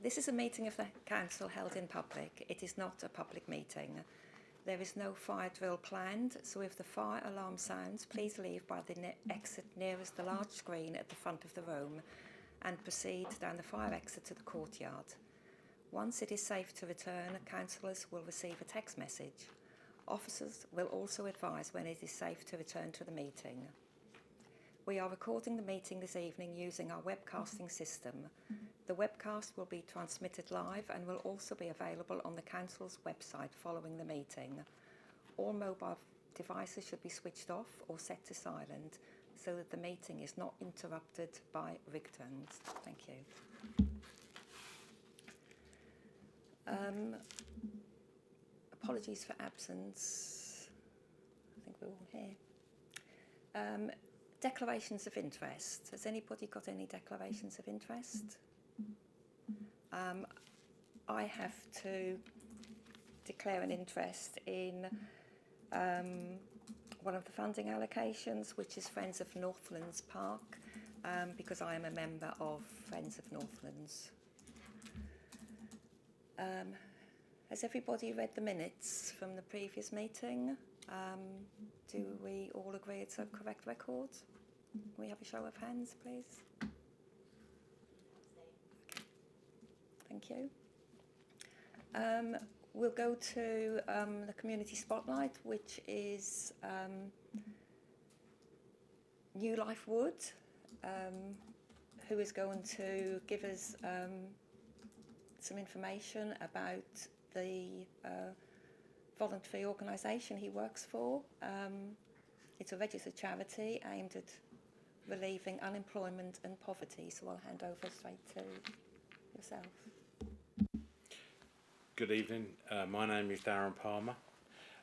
This is a meeting of the Council held in public. It is not a public meeting. There is no fire drill planned, so if the fire alarm sounds, please leave by the exit nearest the large screen at the front of the room and proceed down the fire exit to the courtyard. Once it is safe to return, councillors will receive a text message. Officers will also advise when it is safe to return to the meeting. We are recording the meeting this evening using our webcasting system. The webcast will be transmitted live and will also be available on the Council's website following the meeting. All mobile devices should be switched off or set to silent so that the meeting is not interrupted by ringtones. Thank you. Apologies for absence. I think we're all here. Declarations of interest. Has anybody got any declarations of interest? I have to declare an interest in one of the funding allocations, which is Friends of Northlands Park, because I am a member of Friends of Northlands. Has everybody read the minutes from the previous meeting? Do we all agree it's a correct record? Can we have a show of hands, please? Okay. Thank you. We'll go to the Community Spotlight, which is New Life Wood, who is going to give us some information about the voluntary organisation he works for. It's a registered charity aimed at relieving unemployment and poverty, so I'll hand over straight to yourself. Good evening, my name is Darren Palmer.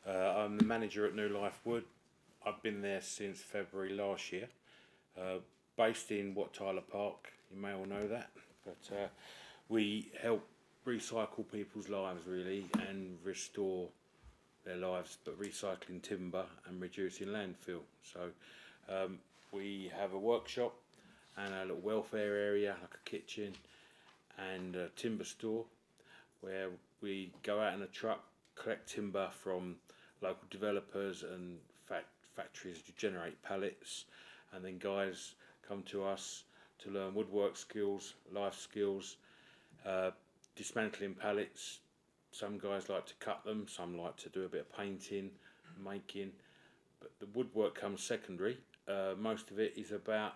I'm the manager at New Life Wood. I've been there since February last year, based in Wat Tyler Park, you may all know that, but we help recycle people's lives really and restore their lives, but recycling timber and reducing landfill. So we have a workshop and a little welfare area, like a kitchen and a timber store, where we go out in a truck, collect timber from local developers and factories to generate pallets, and then guys come to us to learn woodwork skills, life skills, dismantling pallets. Some guys like to cut them, some like to do a bit of painting, making, but the woodwork comes secondary. Most of it is about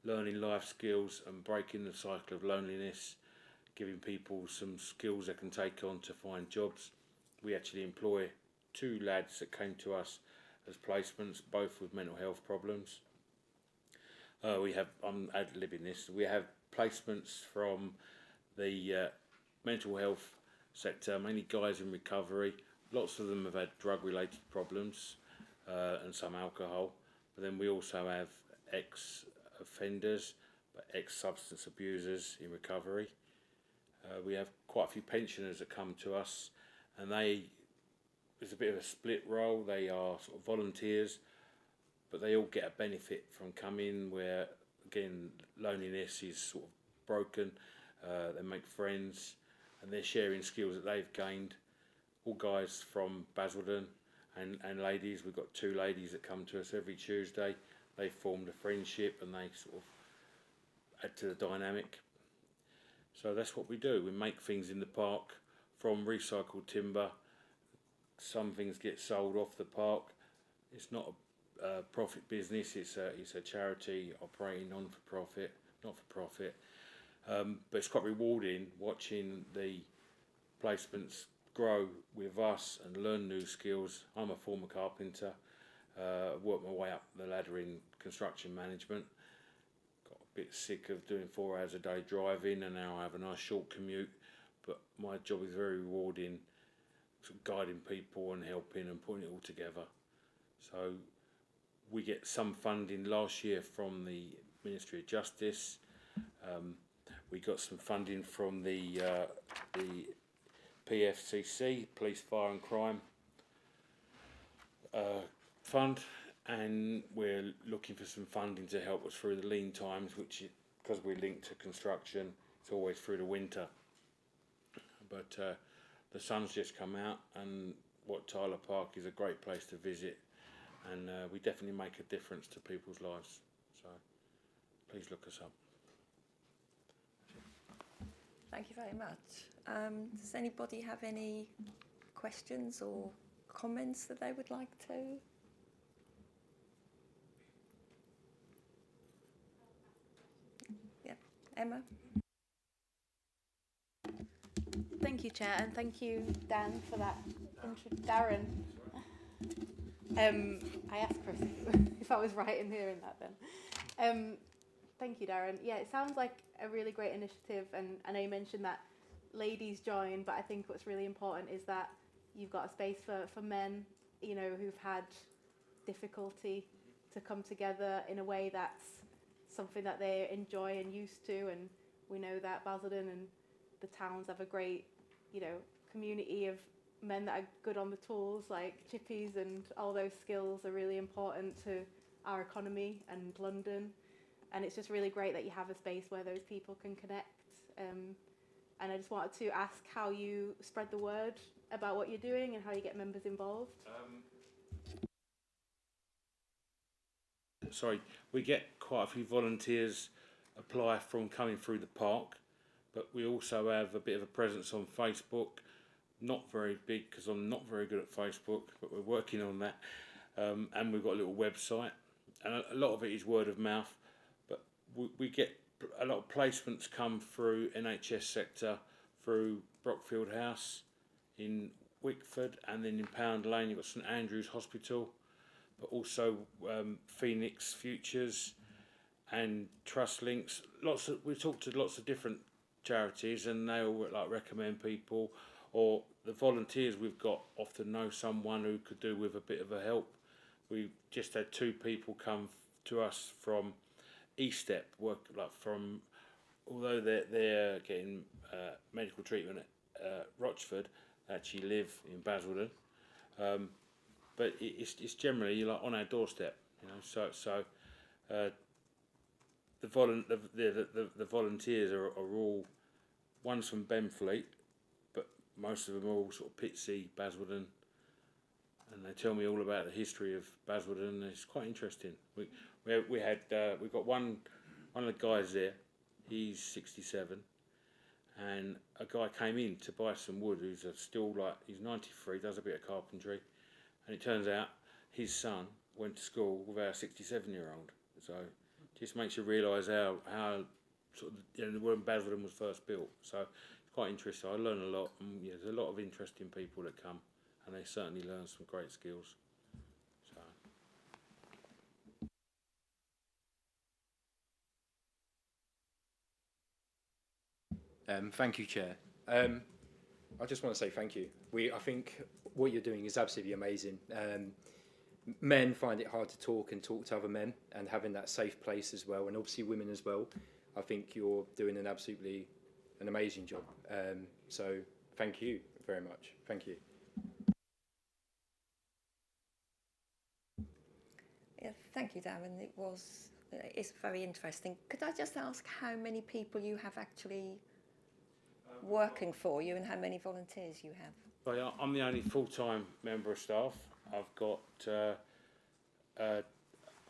learning life skills and breaking the cycle of loneliness, giving people some skills they can take on to find jobs. We actually employ 2 lads that came to us as placements, both with mental health problems. I'm ad-libbing this, we have placements from the mental health sector, mainly guys in recovery. Lots of them have had drug-related problems and some alcohol, but then we also have ex-offenders, but ex-substance abusers in recovery. We have quite a few pensioners that come to us, and there's a bit of a split role. They are sort of volunteers, but they all get a benefit from coming, where again loneliness is sort of broken. They make friends and they're sharing skills that they've gained. All guys from Basildon and ladies. We've got 2 ladies that come to us every Tuesday. They formed a friendship and they sort of add to the dynamic. So that's what we do. We make things in the park from recycled timber. Some things get sold off the park. It's not a profit business. It's a charity operating not for profit. But it's quite rewarding watching the placements grow with us and learn new skills. I'm a former carpenter. Worked my way up the ladder in construction management. Got a bit sick of doing 4 hours a day driving, and now I have a nice short commute. But my job is very rewarding, sort of guiding people and helping and putting it all together. So we get some funding last year from the Ministry of Justice. We got some funding from the PFCC, Police, Fire and Crime Fund, and we're looking for some funding to help us through the lean times, which because we're linked to construction, it's always through the winter. But the sun's just come out, and Wat Tyler Park is a great place to visit, and we definitely make a difference to people's lives. So please look us up. Thank you very much. Does anybody have any questions or comments that they would like to? Yeah, Emma? Thank you, Chair, and thank you, Dan, for that Darren. I asked Chris if I was right in hearing that then. Thank you, Darren. Yeah, it sounds like a really great initiative, and I know you mentioned that ladies join, but I think what's really important is that you've got a space for men, you know, who've had difficulty to come together in a way that's something that they enjoy and used to, and we know that Basildon and the towns have a great, you know, community of men that are good on the tools, like chippies, and all those skills are really important to our economy and London. And it's just really great that you have a space where those people can connect. And I just wanted to ask how you spread the word about what you're doing and how you get members involved. Sorry, we get quite a few volunteers apply from coming through the park, but we also have a bit of a presence on Facebook. Not very big because I'm not very good at Facebook, but we're working on that. And we've got a little website, and a lot of it is word of mouth. But we get a lot of placements come through NHS sector, through Brockfield House in Wickford, and then in Pound Lane you've got St Andrew's Hospital, but also Phoenix Futures and Trust Links. We talk to lots of different charities, and they all like recommend people, or the volunteers we've got often know someone who could do with a bit of a help. We just had 2 people come to us from ESTEP, although they're getting medical treatment at Rochford, they actually live in Basildon, but it's generally like on our doorstep, you know. So the volunteers are all, one's from Benfleet, but most of them are all sort of Pitsea, Basildon, and they tell me all about the history of Basildon. It's quite interesting. We've got one of the guys there. He's 67, and a guy came in to buy some wood. He's 93, does a bit of carpentry, and it turns out his son went to school with our 67-year-old. So it just makes you realise how sort of, you know, when Basildon was first built. So it's quite interesting. I learn a lot, and yeah, there's a lot of interesting people that come, and they certainly learn some great skills. Thank you, Chair. I just want to say thank you. I think what you're doing is absolutely amazing. Men find it hard to talk to other men, and having that safe place as well, and obviously women as well. I think you're doing an amazing job. So thank you very much. Thank you. Yeah, thank you, Darren. It's very interesting. Could I just ask how many people you have actually working for you, and how many volunteers you have? Well, I'm the only full-time member of staff. I've got a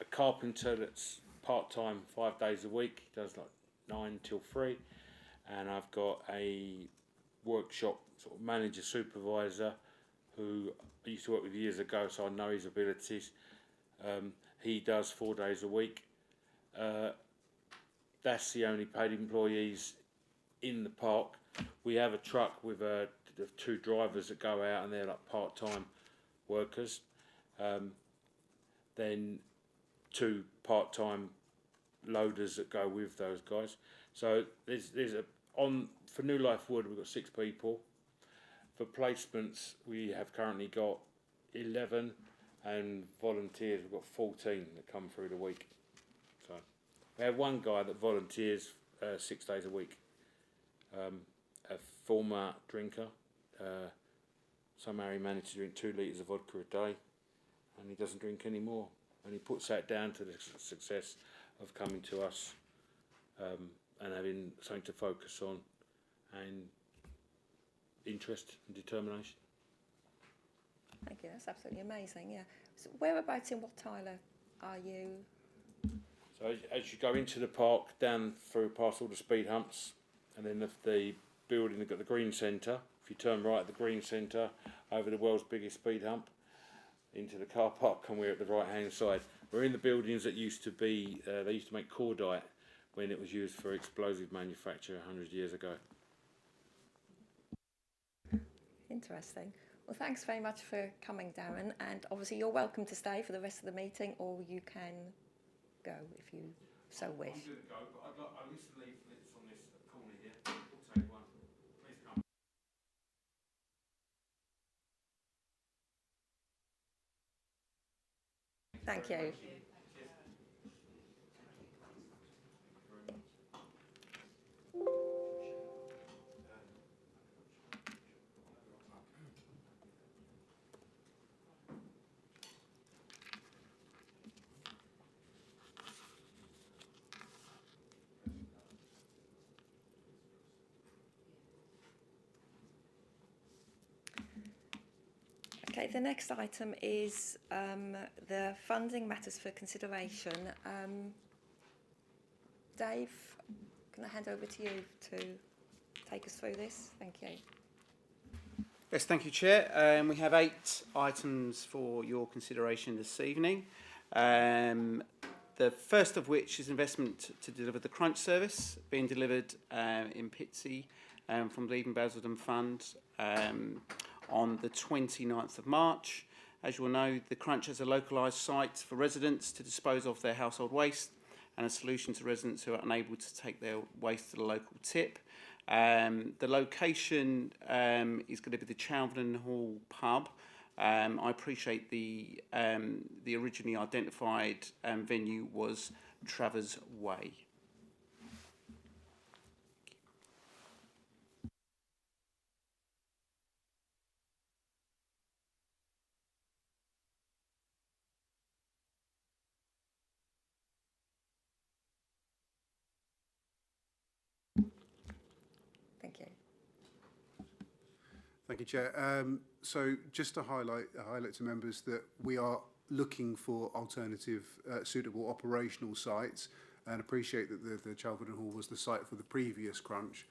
carpenter that's part-time 5 days a week, does like 9 till 3, and I've got a workshop sort of manager supervisor who I used to work with years ago, so I know his abilities. He does 4 days a week. That's the only paid employees in the park. We have a truck with 2 drivers that go out, and they're like part-time workers. Then 2 part-time loaders that go with those guys. So for New Life Wood we've got 6 people. For placements we have currently got 11, and volunteers we've got 14 that come through the week. So we have one guy that volunteers 6 days a week. A former drinker. Somehow he managed to drink 2 litres of vodka a day, and he doesn't drink anymore. And he puts that down to the success of coming to us and having something to focus on, and interest and determination. Thank you, that's absolutely amazing, yeah. So whereabouts in Wat Tyler are you? So as you go into the park, down through past all the speed humps, and then the building, they've got the green centre. If you turn right at the green centre, over the world's biggest speed hump, into the car park, and we're at the right hand side. We're in the buildings that used to be, they used to make cordite when it was used for explosive manufacture 100 years ago. Interesting. Well, thanks very much for coming, Darren, and obviously you're welcome to stay for the rest of the meeting, or you can go if you so wish. I'm going to go, but I'll list the leaflets on this corner here. We'll take one. Please come. Thank you. Okay, the next item is the funding matters for consideration. Dave, can I hand over to you to take us through this? Thank you. Yes, thank you, Chair. We have 8 items for your consideration this evening. The first of which is investment to deliver the Crunch service, being delivered in Pitsea from the Eden Basildon Fund on the 29th of March. As you will know, the Crunch has a localised site for residents to dispose of their household waste and a solution to residents who are unable to take their waste to the local tip. The location is going to be the Chalverdon Hall pub. I appreciate the originally identified venue was Travers Way. Thank you. Thank you, Chair. So just to highlight to members that we are looking for alternative suitable operational sites, and appreciate that the Chalverdon Hall was the site for the previous Crunch.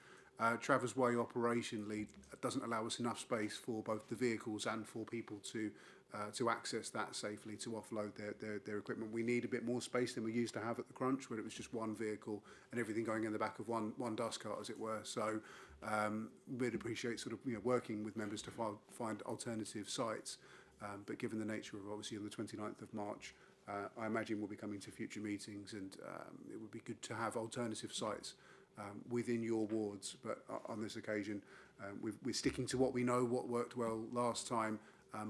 Travers Way operationally doesn't allow us enough space for both the vehicles and for people to access that safely, to offload their equipment. We need a bit more space than we used to have at the Crunch, where it was just one vehicle and everything going in the back of one dust cart, as it were. So we'd appreciate sort of working with members to find alternative sites. But given the nature of obviously on the 29th of March, I imagine we'll be coming to future meetings, and it would be good to have alternative sites within your wards. But on this occasion, we're sticking to what we know, what worked well last time,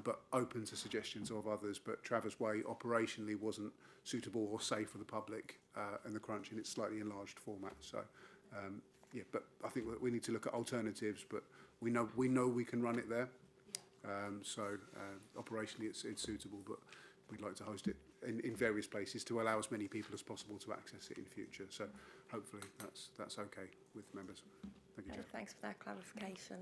but open to suggestions of others. But Travers Way operationally wasn't suitable or safe for the public and the Crunch in its slightly enlarged format. So yeah, but I think we need to look at alternatives, but we know we can run it there. So operationally it's suitable, but we'd like to host it in various places to allow as many people as possible to access it in future. So hopefully that's okay with members. Thank you, Chair. Thanks for that clarification.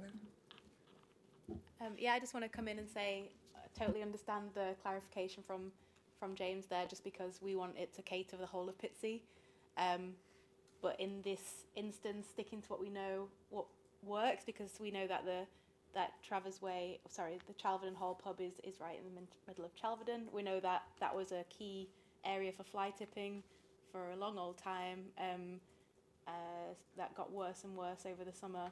Yeah, I just want to come in and say I totally understand the clarification from James there, just because we want it to cater the whole of Pitsea. But in this instance, sticking to what we know, what works, because we know that the Chalverdon Hall pub is right in the middle of Chalverdon. We know that that was a key area for fly tipping for a long old time. That got worse and worse over the summer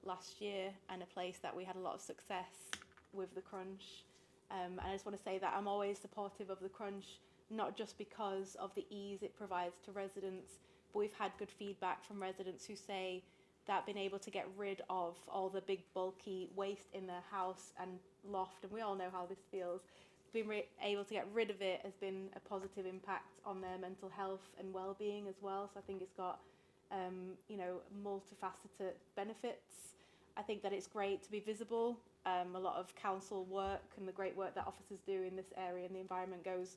last year, and a place that we had a lot of success with the Crunch. And I just want to say that I'm always supportive of the Crunch, not just because of the ease it provides to residents, but we've had good feedback from residents who say that being able to get rid of all the big bulky waste in their house and loft, and we all know how this feels, being able to get rid of it has been a positive impact on their mental health and well-being as well. So I think it's got multifaceted benefits. I think that it's great to be visible. A lot of council work and the great work that officers do in this area and the environment goes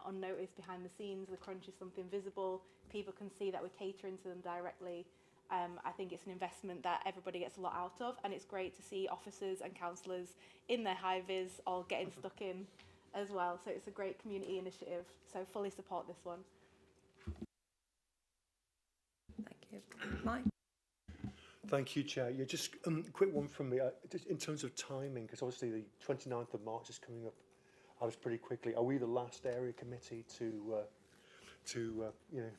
unnoticed behind the scenes. The crunch is something visible. People can see that we're catering to them directly. I think it's an investment that everybody gets a lot out of, and it's great to see officers and councillors in their high-vis all getting stuck in as well. So it's a great community initiative. So fully support this one. Thank you. Mike? Thank you, Chair. Yeah, just a quick one from me. Just in terms of timing, because obviously the 29th of March is coming up. I was pretty quickly. Are we the last area committee to you know,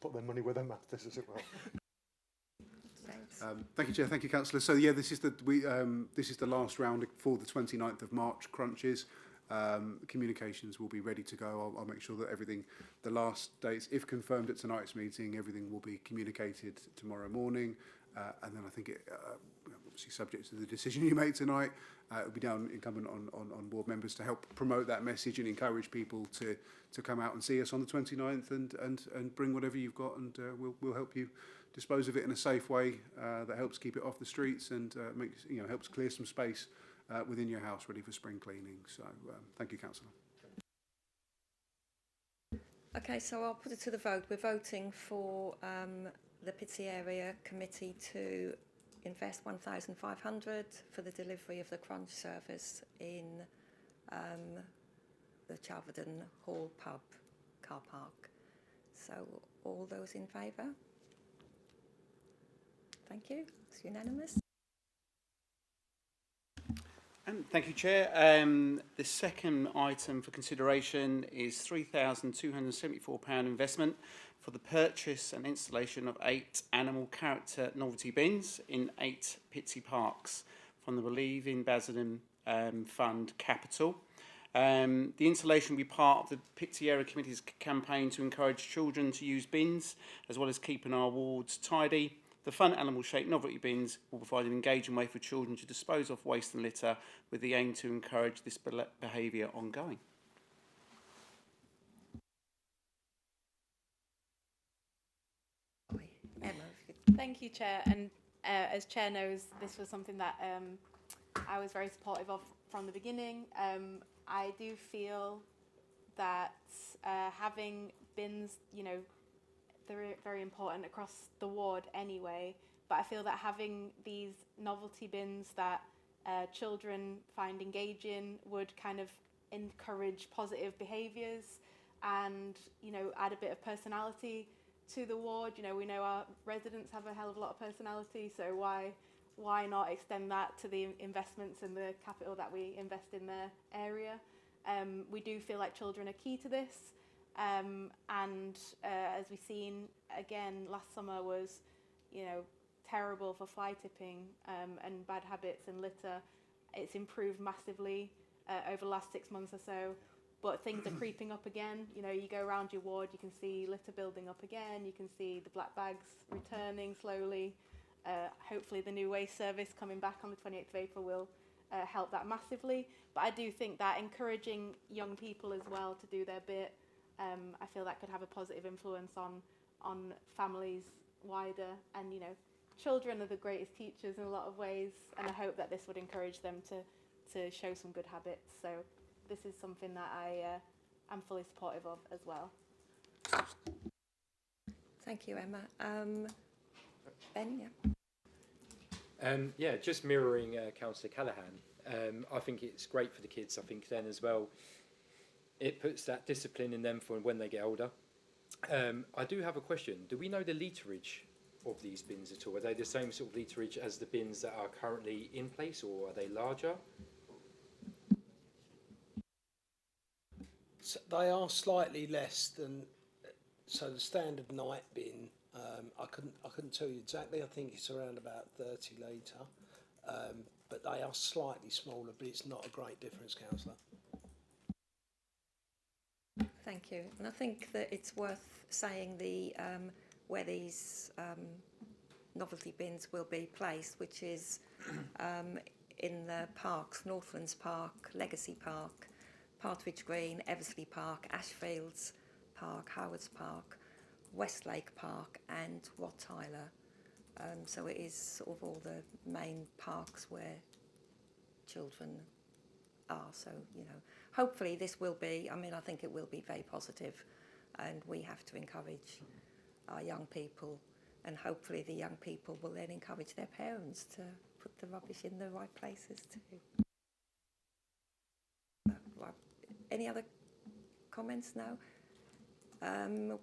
put their money where their mouth is, as it were? Thanks. Thank you, Chair. Thank you, Councillor. So yeah, this is the last round for the 29th of March crunches. Communications will be ready to go. I'll make sure that everything, the last dates, if confirmed at tonight's meeting, everything will be communicated tomorrow morning. And then I think it, obviously subject to the decision you make tonight, it will be down incumbent on board members to help promote that message and encourage people to come out and see us on the 29th and bring whatever you've got, and we'll help you dispose of it in a safe way that helps keep it off the streets and makes, you know, helps clear some space within your house ready for spring cleaning. So thank you, Councillor. Okay, so I'll put it to the vote. We're voting for the Pitsea Area Committee to invest 1,500 for the delivery of the crunch service in the Chalverdon Hall pub car park. So all those in favour? Thank you. It's unanimous. Thank you, Chair. The second item for consideration is £3,274 investment for the purchase and installation of 8 animal character novelty bins in 8 Pitsea parks from the Believe in Basildon Fund Capital. The installation will be part of the Pitsea Area Committee's campaign to encourage children to use bins, as well as keeping our wards tidy. The fun animal-shaped novelty bins will provide an engaging way for children to dispose of waste and litter, with the aim to encourage this behaviour ongoing. Emma, if you Thank you, Chair. And as Chair knows, this was something that I was very supportive of from the beginning. I do feel that having bins, you know, they're very important across the ward anyway, but I feel that having these novelty bins that children find engaging would kind of encourage positive behaviours and, you know, add a bit of personality to the ward. You know, we know our residents have a hell of a lot of personality, so why not extend that to the investments and the capital that we invest in their area. We do feel like children are key to this. And as we've seen again, last summer was, you know, terrible for fly tipping and bad habits and litter. It's improved massively over the last 6 months or so, but things are creeping up again. You know, you go around your ward, you can see litter building up again, you can see the black bags returning slowly. Hopefully the new waste service coming back on the 28th of April will help that massively. But I do think that encouraging young people as well to do their bit, I feel that could have a positive influence on families wider. And, you know, children are the greatest teachers in a lot of ways, and I hope that this would encourage them to show some good habits. So this is something that I am fully supportive of as well. Thank you, Emma. Ben, yeah. Yeah, just mirroring Councillor Callaghan. I think it's great for the kids. I think then as well, it puts that discipline in them for when they get older. I do have a question. Do we know the literage of these bins at all? Are they the same sort of literage as the bins that are currently in place, or are they larger? So they are slightly less than, so the standard night bin, I couldn't tell you exactly. I think it's around about 30 litre, but they are slightly smaller, but it's not a great difference, Councillor. thank you. And I think that it's worth saying where these novelty bins will be placed, which is in the parks: Northlands Park, Legacy Park, Partridge Green, Eversley Park, Ashfields Park, Howards Park, Westlake Park and Wat Tyler. So it is sort of all the main parks where children are. So, you know, hopefully this will be, I mean, I think it will be very positive, and we have to encourage our young people, and hopefully the young people will then encourage their parents to put the rubbish in the right places too. Right. Any other comments now?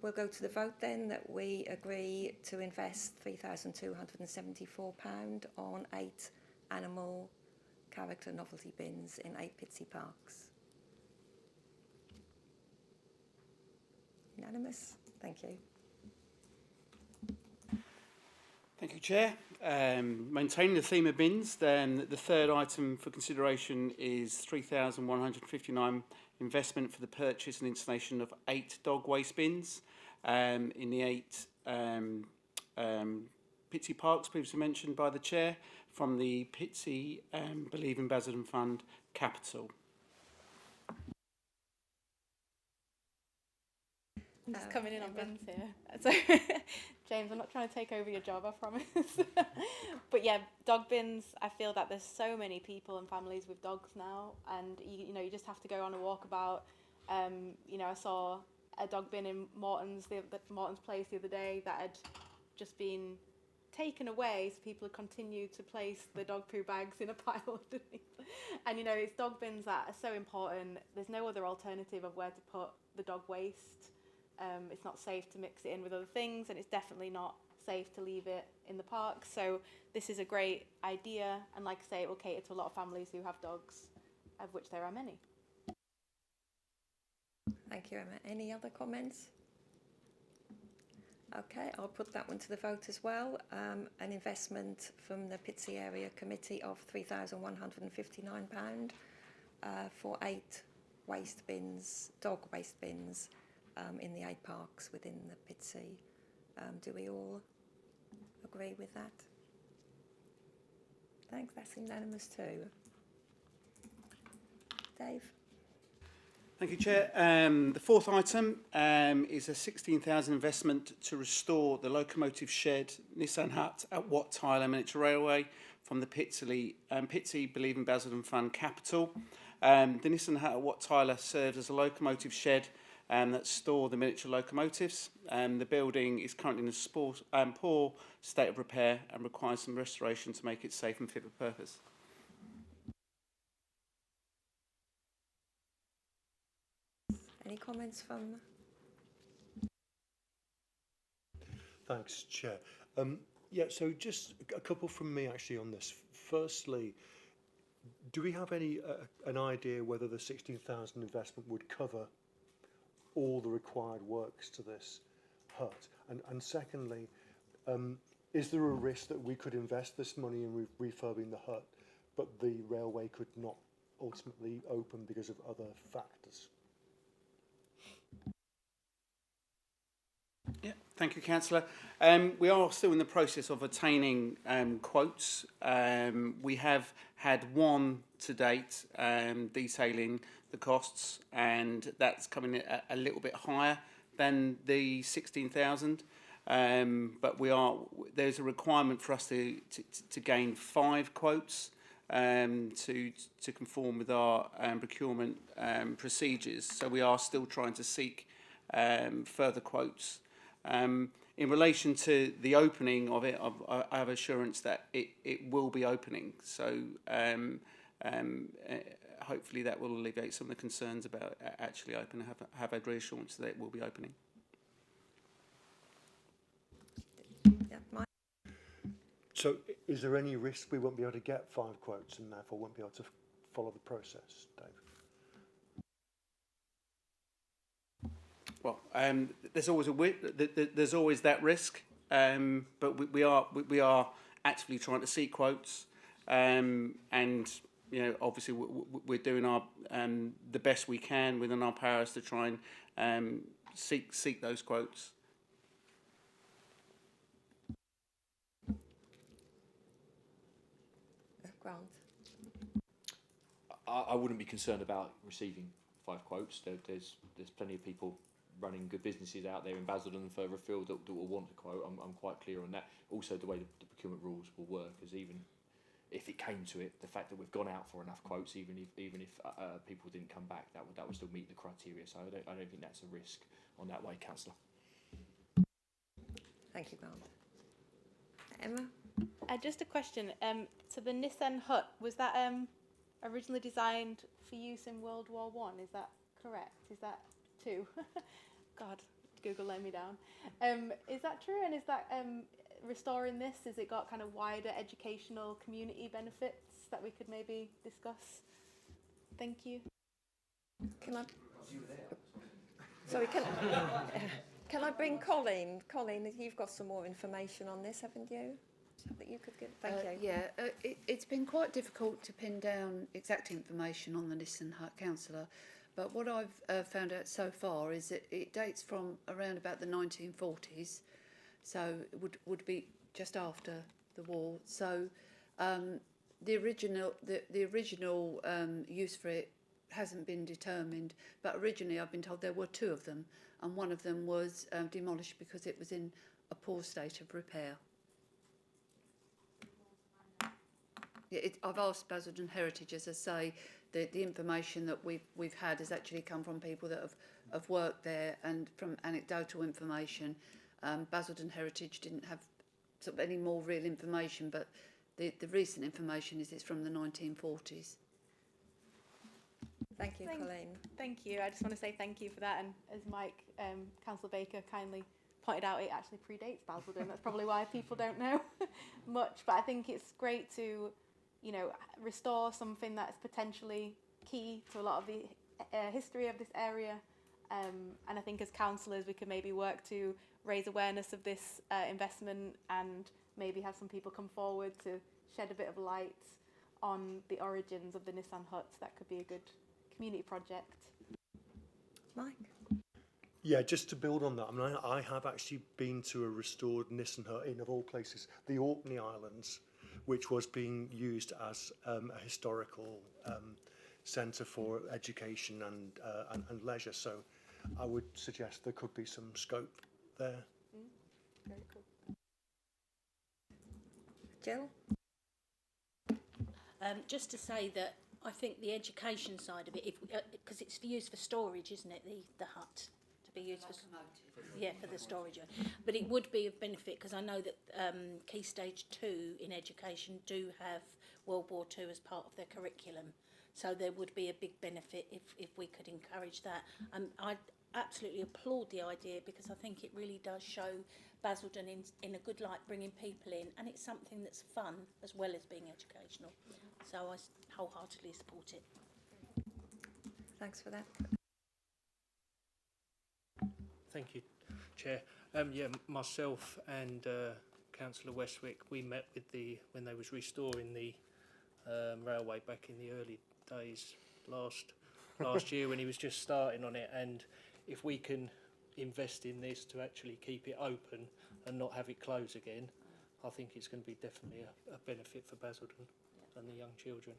We'll go to the vote then, that we agree to invest £3,274 on 8 animal character novelty bins in 8 Pitsea parks. Unanimous? Thank you. Thank you, Chair. Maintaining the theme of bins, then the third item for consideration is £3,159 investment for the purchase and installation of 8 dog waste bins in the 8 Pitsea parks previously mentioned by the Chair from the Pitsea Believe in Basildon Fund capital. I'm just coming in on bins here. So, James, I'm not trying to take over your job, I promise. But yeah, dog bins, I feel that there's so many people and families with dogs now, and you know, you just have to go on a walkabout. You know, I saw a dog bin in Morton's place the other day that had just been taken away, so people had continued to place the dog poo bags in a pile underneath. And you know, it's dog bins that are so important. There's no other alternative of where to put the dog waste. It's not safe to mix it in with other things, and it's definitely not safe to leave it in the park. So this is a great idea, and like I say, it will cater to a lot of families who have dogs, of which there are many. Thank you, Emma. Any other comments? Okay, I'll put that one to the vote as well. An investment from the Pitsea Area Committee of £3,159 for 8 waste bins, dog waste bins, in the 8 parks within the Pitsea. Do we all agree with that? Thanks, that's unanimous too. Dave? Thank you, Chair. The fourth item is a £16,000 investment to restore the locomotive shed Nissan Hut at Wat Tyler Miniature Railway from the Pitsea Believe in Basildon Fund capital. The Nissan Hut at Wat Tyler serves as a locomotive shed that store the miniature locomotives. The building is currently in a poor state of repair and requires some restoration to make it safe and fit for purpose. Any comments from? Thanks, Chair. Yeah, so just a couple from me actually on this. Firstly, do we have any an idea whether the 16,000 investment would cover all the required works to this hut? And secondly, is there a risk that we could invest this money in refurbing the hut, but the railway could not ultimately open because of other factors? Yeah, thank you, Councillor. We are still in the process of attaining quotes. We have had one to date detailing the costs, and that's coming in a little bit higher than the 16,000. But there's a requirement for us to gain 5 quotes to conform with our procurement procedures. So we are still trying to seek further quotes. In relation to the opening of it, I have assurance that it will be opening. So hopefully that will alleviate some of the concerns about actually opening. Have a reassurance that it will be opening. Yeah, Mike? So is there any risk we won't be able to get 5 quotes and therefore won't be able to follow the process, Dave? Well, there's always that risk, but we are actively trying to seek quotes, and you know, obviously we're doing our the best we can within our powers to try and seek those quotes. Grant? I wouldn't be concerned about receiving 5 quotes. There's plenty of people running good businesses out there in Basildon and further afield that will want a quote. I'm quite clear on that. Also, the way the procurement rules will work is even if it came to it, the fact that we've gone out for enough quotes, even if people didn't come back, that would still meet the criteria. So I don't think that's a risk on that way, Councillor. Thank you, Grant. Emma? Just a question. So the Nissan hut, was that originally designed for use in World War One? Is that correct? Is that two? God, Google let me down. Is that true? And is that restoring this? Has it got kind of wider educational community benefits that we could maybe discuss? Thank you. Can I? Sorry, can I bring Colleen? Colleen, you've got some more information on this, haven't you? That you could give. Thank you. Yeah, it's been quite difficult to pin down exact information on the Nissan Hut, Councillor, but what I've found out so far is that it dates from around about the 1940s, so it would be just after the war. So the original use for it hasn't been determined, but originally I've been told there were two of them, and one of them was demolished because it was in a poor state of repair. I've asked Basildon Heritage, as I say, the information that we've had has actually come from people that have worked there, and from anecdotal information. Basildon Heritage didn't have sort of any more real information, but the recent information is it's from the 1940s. Thank you, Colleen. Thank you. I just want to say thank you for that. And as Mike, Councillor Baker kindly pointed out, it actually predates Basildon. That's probably why people don't know much. But I think it's great to, restore something that's potentially key to a lot of the history of this area. And I think as councillors, we can maybe work to raise awareness of this investment, and maybe have some people come forward to shed a bit of light on the origins of the Nissan huts. That could be a good community project. Mike? Yeah, just to build on that, I mean, I have actually been to a restored Nissan hut in, of all places, the Orkney Islands, which was being used as a historical centre for education and leisure. So I would suggest there could be some scope there. Very cool. Jill? Just to say that I think the education side of it, because it's used for storage, isn't it? The hut to be used for the storage. But it would be of benefit, because I know that Key Stage 2 in education do have World War II as part of their curriculum. So there would be a big benefit if we could encourage that. I absolutely applaud the idea, because I think it really does show Basildon in a good light, bringing people in, and it's something that's fun as well as being educational. So I wholeheartedly support it. Thanks for that. Thank you, Chair. Myself and Councillor Westwick, we met with when they was restoring the railway back in the early days last year, when he was just starting on it. And if we can invest in this to actually keep it open and not have it close again, I think it's going to be definitely a benefit for Basildon and the young children.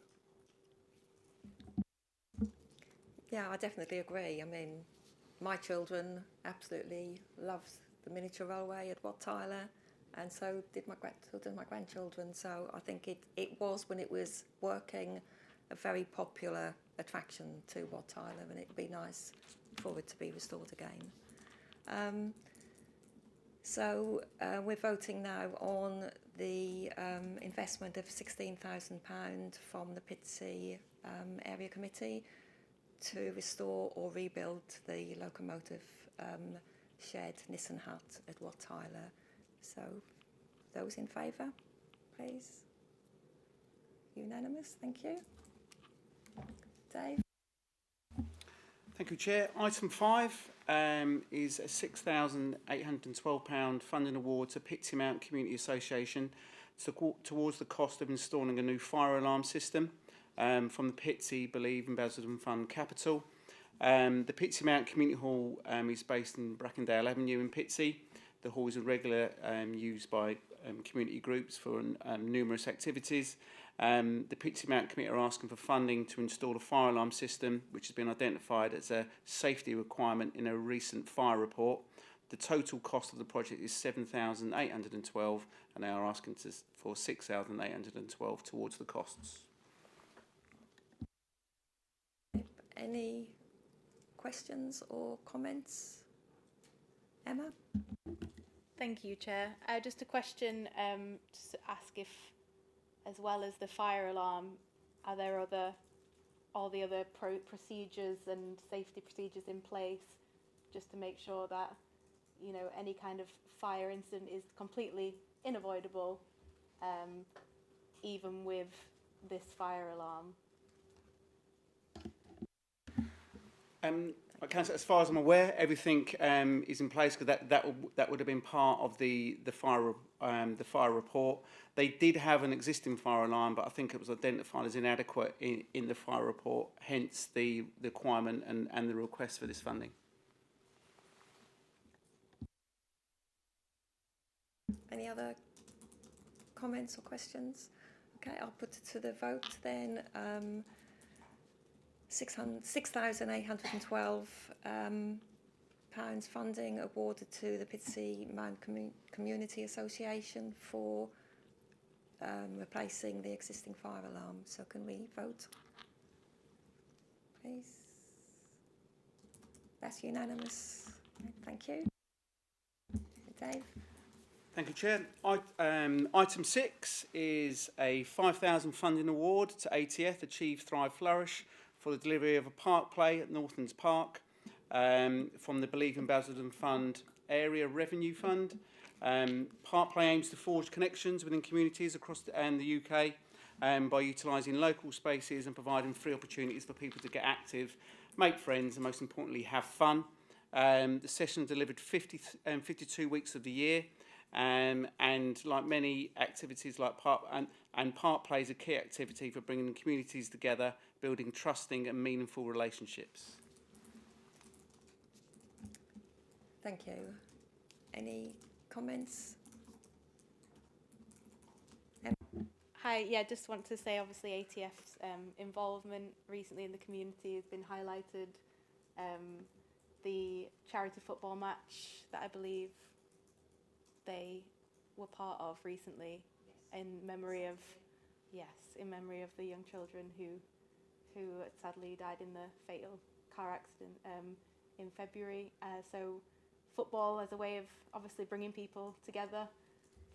Yeah, I definitely agree. I mean, my children absolutely loved the miniature railway at Wat Tyler, and so did my grandchildren. So I think it was, when it was working, a very popular attraction to Wat Tyler, and it'd be nice for it to be restored again. So we're voting now on the investment of £16,000 from the Pitsea Area Committee to restore or rebuild the locomotive shed Nissan hut at Wat Tyler. So those in favour, please. Unanimous, thank you. Dave? Thank you, Chair. Item 5 is a £6,812 funding award to Pitsea Mount Community Association towards the cost of installing a new fire alarm system from the Pitsea Believe in Basildon Fund Capital. The Pitsea Mount Community Hall is based in Brackendale Avenue in Pitsea. The hall is a regular used by community groups for numerous activities. The Pitsea Mount Committee are asking for funding to install a fire alarm system, which has been identified as a safety requirement in a recent fire report. The total cost of the project is 7,812, and they are asking for 6,812 towards the costs. Any questions or comments? Emma? Thank you, Chair. Just a question just to ask if, as well as the fire alarm, are there all the other procedures and safety procedures in place just to make sure that, you know, any kind of fire incident is completely unavoidable, even with this fire alarm? Councillor, as far as I'm aware, everything is in place, because that would have been part of the fire report. They did have an existing fire alarm, but I think it was identified as inadequate in the fire report. Hence the requirement and the request for this funding. Any other comments or questions? Okay, I'll put it to the vote then. 6,812 pounds funding awarded to the Pitsea Area Community Association for replacing the existing fire alarm. So can we vote, please? That's unanimous. Thank you. Dave? Thank you, Chair. Item 6 is a 5,000 funding award to ATF, Achieve, Thrive, Flourish, for the delivery of a park play at Northlands Park from the Believe in Basildon Fund Area Revenue Fund. Park play aims to forge connections within communities across the UK by utilising local spaces and providing free opportunities for people to get active, make friends, and most importantly, have fun. The session delivered 52 weeks of the year. And like many activities, like park play is a key activity for bringing communities together, building trusting and meaningful relationships. Thank you. Any comments? Hi, yeah, just want to say obviously ATF's involvement recently in the community has been highlighted. The charity football match that I believe they were part of recently, in memory of the young children who sadly died in the fatal car accident in February. So football as a way of obviously bringing people together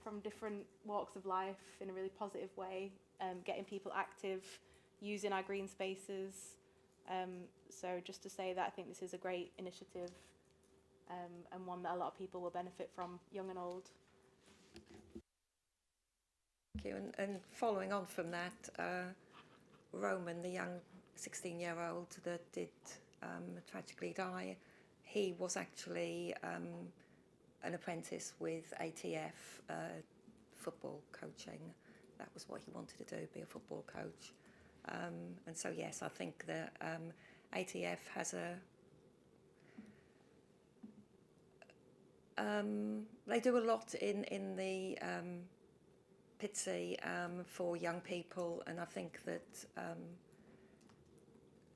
from different walks of life in a really positive way, getting people active, using our green spaces. So just to say that I think this is a great initiative and one that a lot of people will benefit from, young and old. Thank you. And following on from that, Roman, the young 16-year-old that did tragically die, he was actually an apprentice with ATF football coaching. That was what he wanted to do, be a football coach. And so, yes, I think that ATF has they do a lot in the Pitsea for young people, and I think that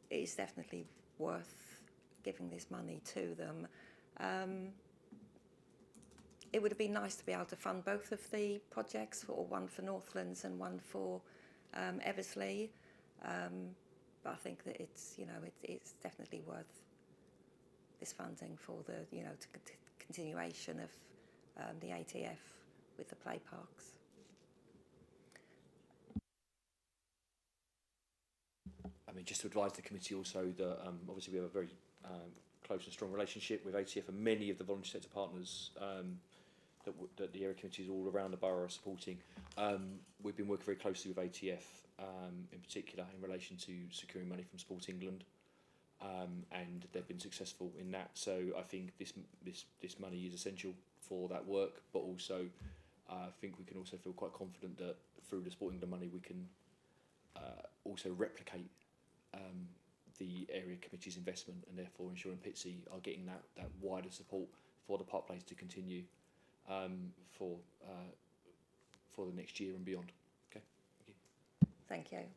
it is definitely worth giving this money to them. It would have been nice to be able to fund both of the projects, one for Northlands and one for Eversley, but I think that it's definitely worth this funding for the continuation of the ATF with the play parks. I mean, just to advise the committee also that obviously we have a very close and strong relationship with ATF and many of the voluntary sector partners that the area committees all around the borough are supporting. We've been working very closely with ATF in particular in relation to securing money from Sport England, and they've been successful in that. So I think this money is essential for that work, but also I think we can also feel quite confident that through the Sport England money we can also replicate the area committee's investment, and therefore ensuring Pitsea are getting that wider support for the park place to continue for the next year and beyond. Okay, thank you. Thank you.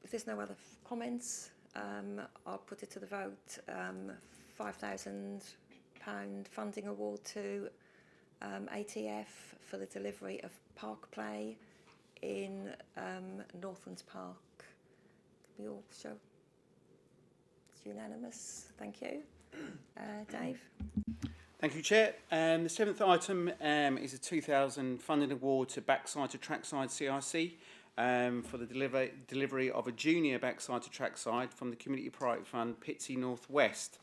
If there's no other comments, I'll put it to the vote. £5,000 funding award to ATF for the delivery of park play in Northlands Park. Can we all show? It's unanimous. Thank you. Dave? Thank you, Chair. The seventh item is a 2,000 funding award to Backside to Trackside CRC for the delivery of a junior backside to trackside from the Community Priority Fund Pitsea North West.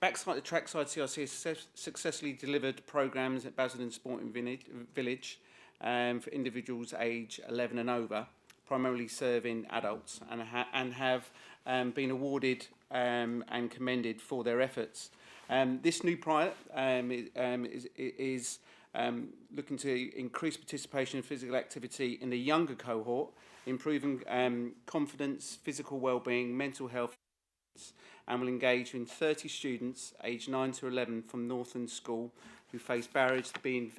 Backside to Trackside CRC has successfully delivered programmes at Basildon Sporting Village for individuals aged 11 and over, primarily serving adults, and have been awarded and commended for their efforts. This new pilot is looking to increase participation in physical activity in the younger cohort, improving confidence, physical well-being, mental health, and will engage with 30 students aged 9 to 11 from Northland School who face barriers to being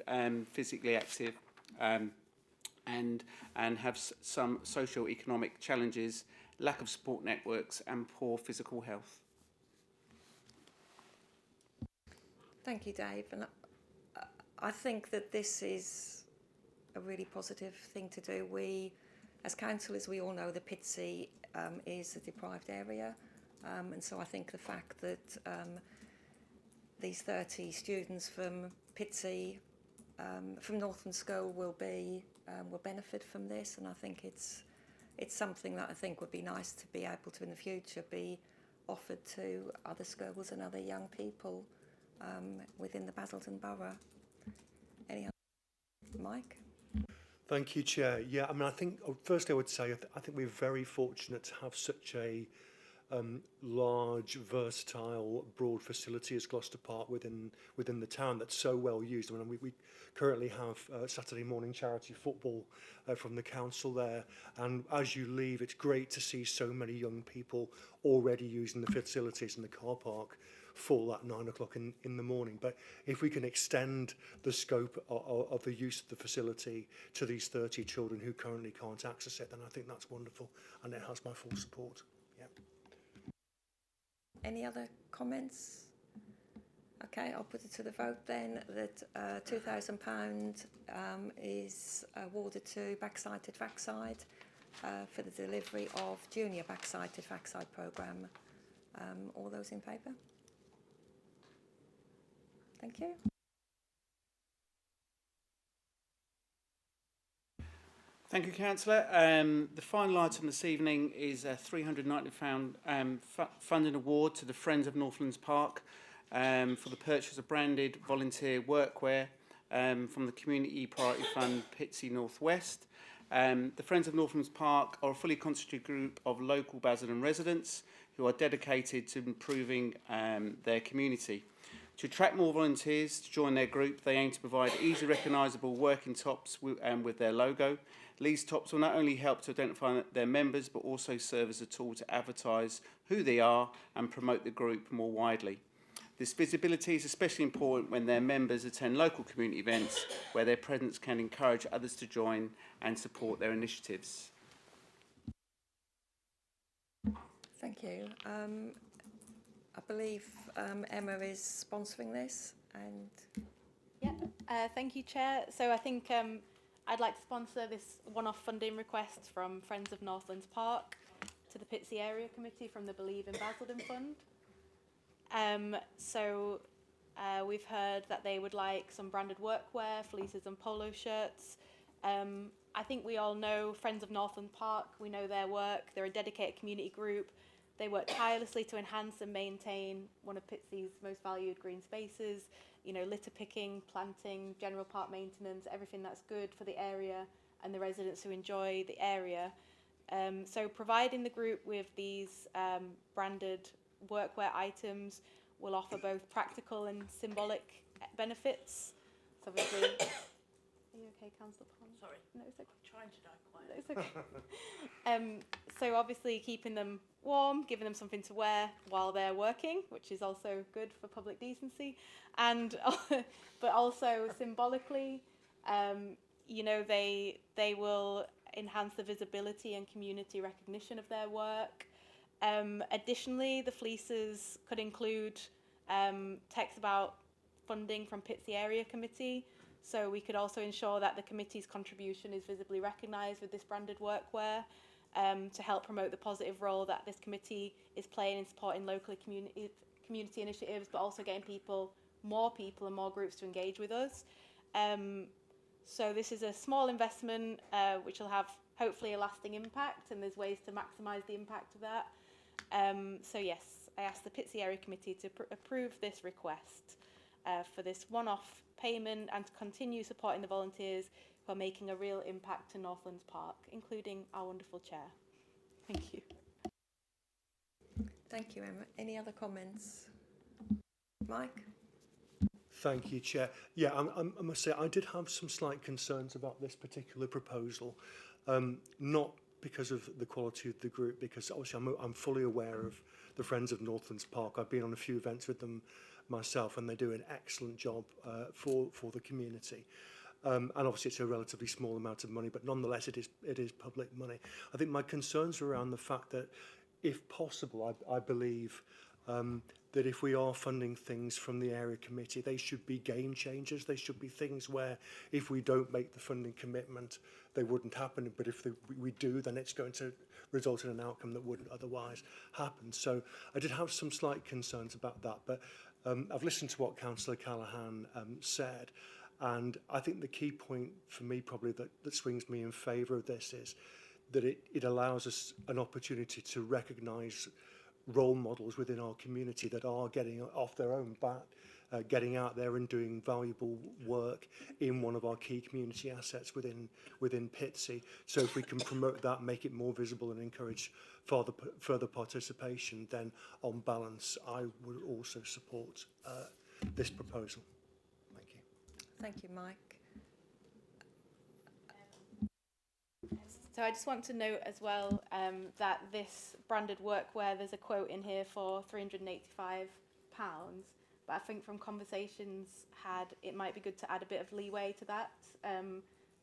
physically active and have some socio-economic challenges, lack of support networks and poor physical health. Thank you, Dave. And I think that this is a really positive thing to do. We, as councillors, we all know that Pitsea is a deprived area. And so I think the fact that these 30 students from Pitsea, from Northland School, will benefit from this, and I think it's something that I think would be nice to be able to in the future be offered to other schools and other young people within the Basildon Borough. Any other? Mike? Thank you, Chair. Yeah, I mean, I think, firstly, I would say I think we're very fortunate to have such a large, versatile, broad facility as Gloucester Park within the town that's so well used. I mean, we currently have Saturday morning charity football from the council there, and as you leave, it's great to see so many young people already using the facilities in the car park full at 9 o'clock in the morning. But if we can extend the scope of the use of the facility to these 30 children who currently can't access it, then I think that's wonderful, and it has my full support. Yeah. Any other comments? Okay, I'll put it to the vote then that £2,000 is awarded to Backside to Trackside for the delivery of junior Backside to Trackside programme. All those in favour? Thank you. Thank you, Councillor. The final item this evening is a £390 funding award to the Friends of Northlands Park for the purchase of branded volunteer workwear from the Community Priority Fund Pitsea North West. The Friends of Northlands Park are a fully constituted group of local Basildon residents who are dedicated to improving their community. To attract more volunteers to join their group, they aim to provide easily recognisable working tops with their logo. These tops will not only help to identify their members, but also serve as a tool to advertise who they are and promote the group more widely. This visibility is especially important when their members attend local community events where their presence can encourage others to join and support their initiatives. Thank you. I believe Emma is sponsoring this, and yeah, thank you, Chair. So I think I'd like to sponsor this one-off funding request from Friends of Northlands Park to the Pitsea Area Committee from the Believe in Basildon Fund. We've heard that they would like some branded workwear, fleeces and polo shirts. I think we all know Friends of Northland Park. We know their work. They're a dedicated community group. They work tirelessly to enhance and maintain one of Pitsea's most valued green spaces, you know, litter picking, planting, general park maintenance, everything that's good for the area and the residents who enjoy the area. So providing the group with these branded workwear items will offer both practical and symbolic benefits. So obviously, are you okay, Councillor Pond? Sorry. No, it's okay. Trying to die quiet. No, it's okay. So obviously keeping them warm, giving them something to wear while they're working, which is also good for public decency, and but also symbolically, you know, they will enhance the visibility and community recognition of their work. Additionally, the fleeces could include text about funding from Pitsea Area Committee, so we could also ensure that the committee's contribution is visibly recognised with this branded workwear to help promote the positive role that this committee is playing in supporting local community initiatives, but also getting more people and more groups to engage with us. So this is a small investment which will have hopefully a lasting impact, and there's ways to maximise the impact of that. So yes, I ask the Pitsea Area Committee to approve this request for this one-off payment and to continue supporting the volunteers who are making a real impact to Northlands Park, including our wonderful chair. Thank you. Thank you, Emma. Any other comments? Mike? Thank you, Chair. Yeah, I must say I did have some slight concerns about this particular proposal, not because of the quality of the group, because obviously I'm fully aware of the Friends of Northlands Park. I've been on a few events with them myself, and they do an excellent job for the community. And obviously it's a relatively small amount of money, but nonetheless it is public money. I think my concerns are around the fact that, if possible, I believe that if we are funding things from the area committee, they should be game changers. They should be things where if we don't make the funding commitment, they wouldn't happen. But if we do, then it's going to result in an outcome that wouldn't otherwise happen. So I did have some slight concerns about that. But I've listened to what Councillor Callaghan said. And I think the key point for me probably that swings me in favour of this is that it allows us an opportunity to recognise role models within our community that are getting off their own bat, getting out there and doing valuable work in one of our key community assets within Pitsea. So if we can promote that, make it more visible and encourage further participation, then on balance I would also support this proposal. Thank you. Thank you, Mike. So I just want to note as well that this branded workwear, there's a quote in here for £385, but I think from conversations had, it might be good to add a bit of leeway to that,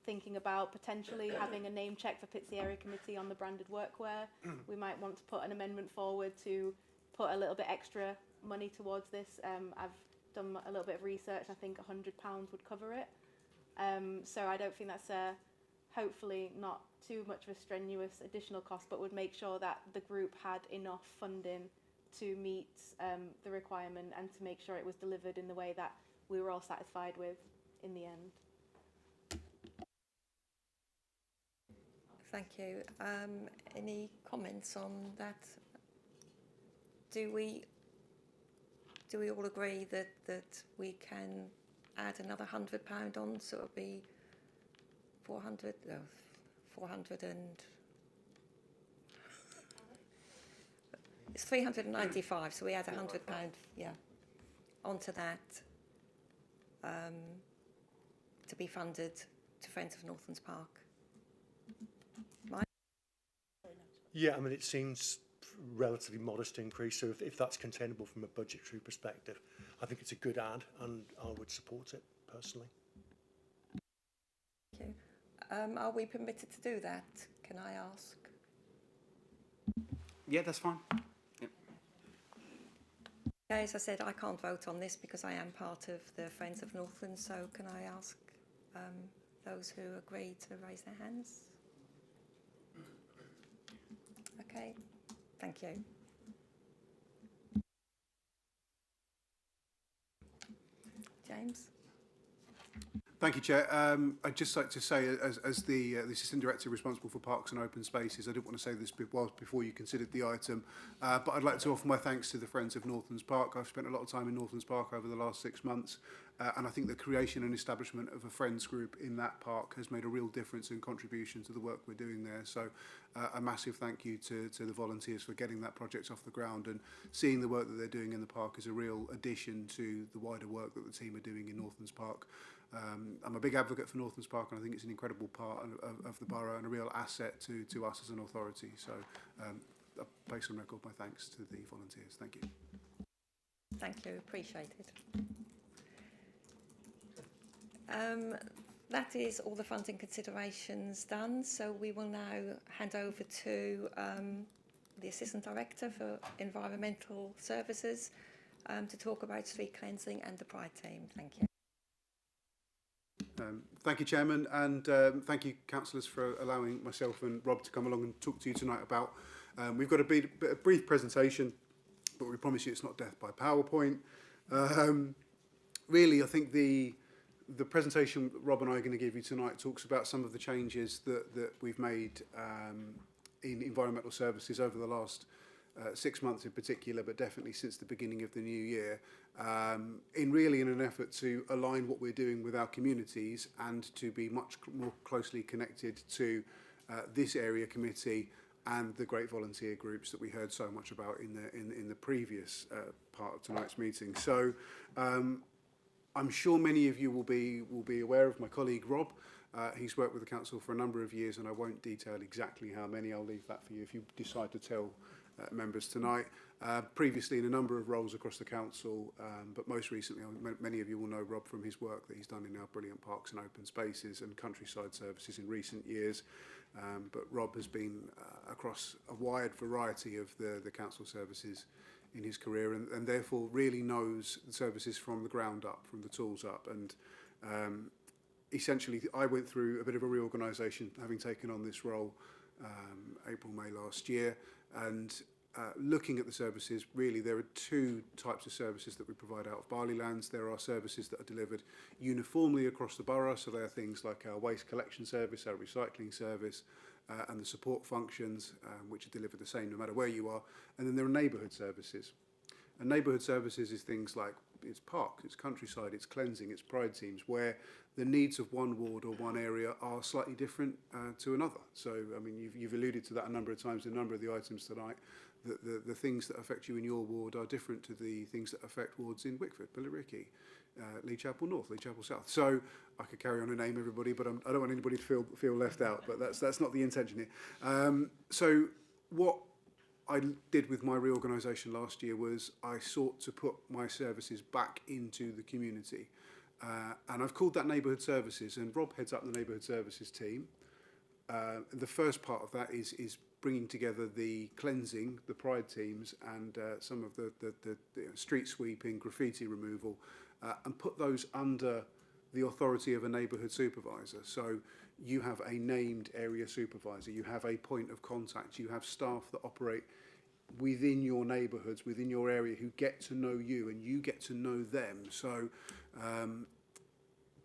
thinking about potentially having a name check for Pitsea Area Committee on the branded workwear. We might want to put an amendment forward to put a little bit extra money towards this. I've done a little bit of research, I think £100 would cover it. So I don't think that's hopefully not too much of a strenuous additional cost, but would make sure that the group had enough funding to meet the requirement and to make sure it was delivered in the way that we were all satisfied with in the end. Thank you. Any comments on that? Do we all agree that we can add another £100 on, so it'll be 400 and it's 395, so we add £100, yeah, onto that to be funded to Friends of Northlands Park. Mike? Yeah, I mean, it seems relatively modest increase, so if that's containable from a budgetary perspective, I think it's a good add, and I would support it personally. Thank you. Are we permitted to do that, can I ask? Yeah, that's fine. Yep. Okay, as I said, I can't vote on this because I am part of the Friends of Northland, so can I ask those who agree to raise their hands? Okay, thank you. James? Thank you, Chair. I'd just like to say, as the Assistant Director responsible for Parks and Open Spaces, I didn't want to say this before you considered the item, but I'd like to offer my thanks to the Friends of Northlands Park. I've spent a lot of time in Northlands Park over the last 6 months, and I think the creation and establishment of a Friends group in that park has made a real difference and contribution to the work we're doing there. So a massive thank you to the volunteers for getting that project off the ground, and seeing the work that they're doing in the park is a real addition to the wider work that the team are doing in Northlands Park. I'm a big advocate for Northlands Park, and I think it's an incredible part of the borough and a real asset to us as an authority. So I place on record my thanks to the volunteers. Thank you. Thank you, appreciated. That is all the funding considerations done, so we will now hand over to the Assistant Director for Environmental Services, to talk about street cleansing and the Pride team. Thank you. Thank you, Chairman, and thank you, councillors, for allowing myself and Rob to come along and talk to you tonight about. We've got a brief presentation, but we promise you it's not death by PowerPoint. Really, I think the presentation Rob and I are going to give you tonight talks about some of the changes that we've made in environmental services over the last 6 months in particular, but definitely since the beginning of the new year, in an effort to align what we're doing with our communities and to be much more closely connected to this area committee and the great volunteer groups that we heard so much about in the previous part of tonight's meeting. So I'm sure many of you will be aware of my colleague Rob. He's worked with the council for a number of years, and I won't detail exactly how many. I'll leave that for you if you decide to tell members tonight. Previously in a number of roles across the council, but most recently, many of you will know Rob from his work that he's done in our brilliant parks and open spaces and countryside services in recent years. But Rob has been across a wide variety of the council services in his career, and therefore really knows the services from the ground up, from the tools up. And essentially, I went through a bit of a reorganisation, having taken on this role April, May last year, and looking at the services, really there are two types of services that we provide out of Barleylands. There are services that are delivered uniformly across the borough, so they are things like our waste collection service, our recycling service, and the support functions, which are delivered the same no matter where you are. And then there are neighbourhood services. And neighbourhood services is things like it's park, it's countryside, it's cleansing, it's pride teams, where the needs of one ward or one area are slightly different to another. So, I mean, you've alluded to that a number of times in a number of the items tonight. The things that affect you in your ward are different to the things that affect wards in Wickford, Billericay, Lee Chapel North, Lee Chapel South. So I could carry on and name everybody, but I don't want anybody to feel left out. But that's not the intention here. So what I did with my reorganisation last year was I sought to put my services back into the community. And I've called that neighbourhood services, and Rob heads up the neighbourhood services team. The first part of that is bringing together the cleansing, the pride teams, and some of the street sweeping, graffiti removal, and put those under the authority of a neighbourhood supervisor. So you have a named area supervisor, you have a point of contact, you have staff that operate within your neighbourhoods, within your area, who get to know you and you get to know them. So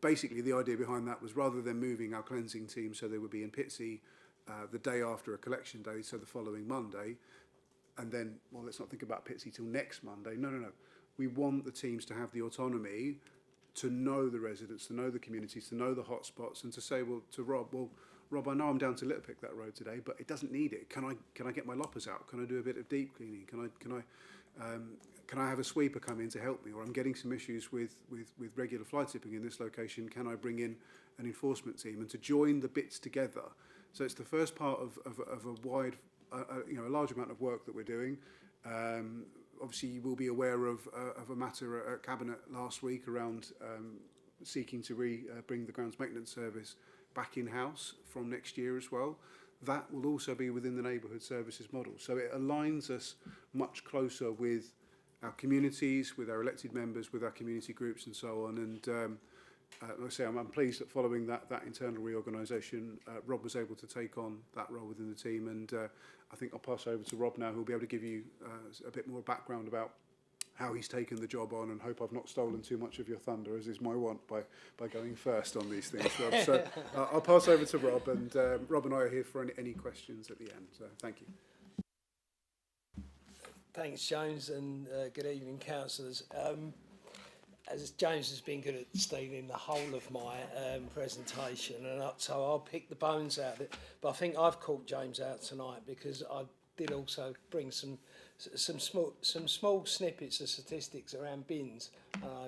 basically the idea behind that was, rather than moving our cleansing team so they would be in Pitsea the day after a collection day, so the following Monday, and then, well, let's not think about Pitsea till next Monday. No. We want the teams to have the autonomy to know the residents, to know the communities, to know the hotspots, and to say, well, to Rob, I know I'm down to Littlepick that road today, but it doesn't need it. Can I get my loppers out? Can I do a bit of deep cleaning? Can I have a sweeper come in to help me? Or I'm getting some issues with regular fly tipping in this location. Can I bring in an enforcement team? And to join the bits together. So it's the first part of a wide, a large amount of work that we're doing. Obviously, you will be aware of a matter at Cabinet last week around seeking to bring the grounds maintenance service back in-house from next year as well. That will also be within the neighbourhood services model. So it aligns us much closer with our communities, with our elected members, with our community groups and so on. And like I say, I'm pleased that following that internal reorganisation, Rob was able to take on that role within the team. And I think I'll pass over to Rob now, who'll be able to give you a bit more background about how he's taken the job on, and hope I've not stolen too much of your thunder, as is my want, by going first on these things, Rob. So I'll pass over to Rob, and Rob and I are here for any questions at the end. So thank you. Thanks, James, and good evening, councillors. As James has been good at stealing the whole of my presentation, and so I'll pick the bones out of it. But I think I've caught James out tonight because I did also bring some small snippets of statistics around bins.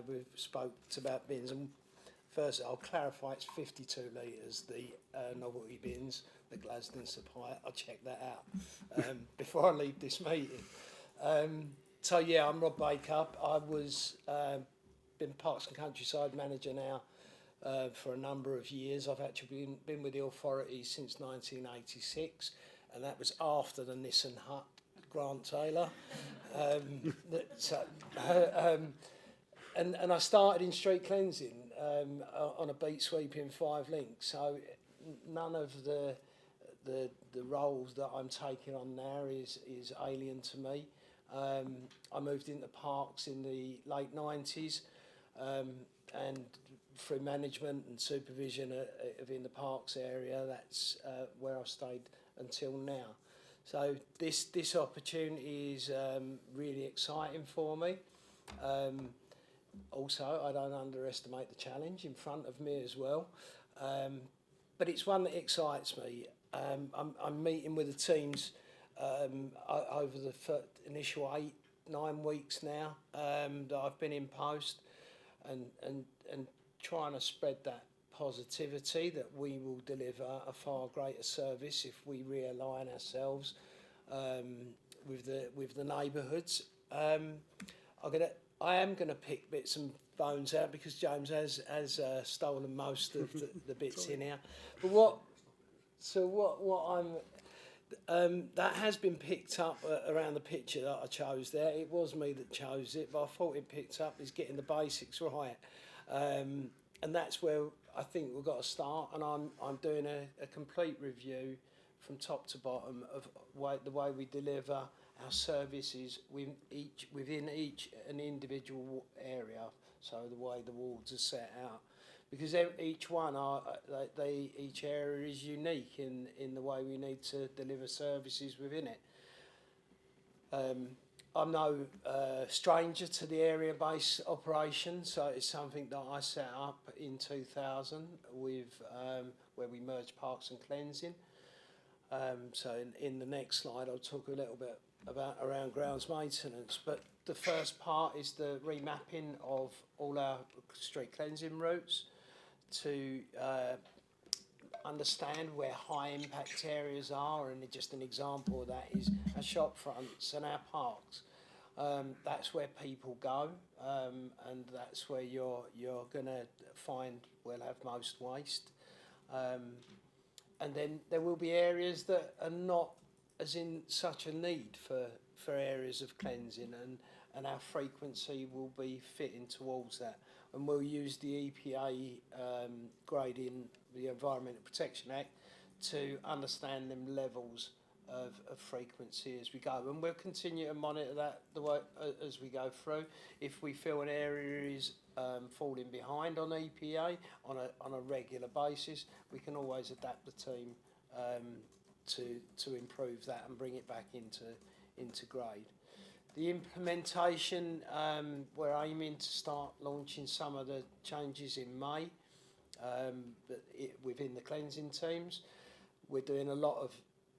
We've spoke about bins, and first I'll clarify it's 52 litres, the novelty bins, the Glasden supply. I'll check that out before I leave this meeting. So yeah, I'm Rob Baker. I was been Parks and Countryside manager now for a number of years. I've actually been with the authority since 1986, and that was after the Nissan Hut Grant Taylor. And I started in street cleansing on a beat sweeping 5 links. So none of the roles that I'm taking on now is alien to me. I moved into parks in the late 90s, and through management and supervision in the parks area, that's where I've stayed until now. So this opportunity is really exciting for me. Also, I don't underestimate the challenge in front of me as well. But it's one that excites me. I'm meeting with the teams over the initial 8-9 weeks now that I've been in post, and trying to spread that positivity that we will deliver a far greater service if we realign ourselves with the neighbourhoods. I am gonna pick bits and bones out because James has stolen most of the bits in here. But what I'm that has been picked up around the picture that I chose there. It was me that chose it, but I thought it picked up is getting the basics right. And that's where I think we've got to start. And I'm doing a complete review from top to bottom of the way we deliver our services within each an individual area. So the way the wards are set out, because each area is unique in the way we need to deliver services within it. I'm no stranger to the area-based operation, so it's something that I set up in 2000 with where we merged parks and cleansing. So in the next slide, I'll talk a little bit about around grounds maintenance. But the first part is the remapping of all our street cleansing routes to understand where high impact areas are, and just an example of that is our shop fronts and our parks. That's where people go, and that's where you're going to find we'll have most waste. And then there will be areas that are not as in such a need for areas of cleansing, and our frequency will be fitting towards that. And we'll use the EPA grading, the Environmental Protection Act, to understand them levels of frequency as we go. And we'll continue to monitor that the way as we go through. If we feel an area is falling behind on EPA on a regular basis, we can always adapt the team to improve that and bring it back into grade. The implementation, we're aiming to start launching some of the changes in May within the cleansing teams. We're doing a lot of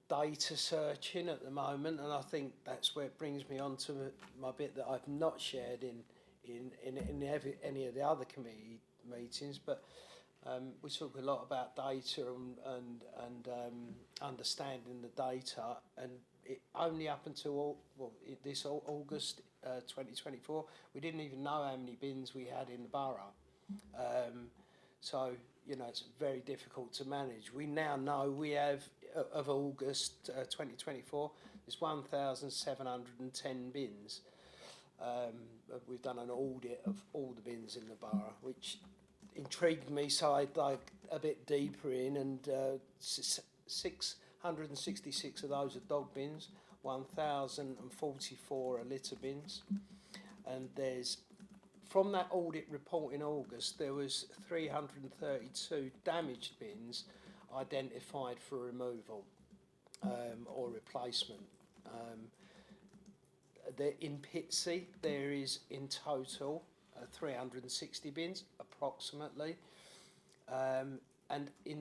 data searching at the moment, and I think that's where it brings me on to my bit that I've not shared in any of the other committee meetings, but we talk a lot about data and understanding the data, and it only up until this August 2024, we didn't even know how many bins we had in the borough. So, you know, it's very difficult to manage. We now know we have, of August 2024, there's 1,710 bins. We've done an audit of all the bins in the borough, which intrigued me, so I dug a bit deeper in, and 666 of those are dog bins, 1,044 are litter bins, and there's, from that audit report in August, there was 332 damaged bins identified for removal or replacement. In Pitsea, there is in total 360 bins, approximately, and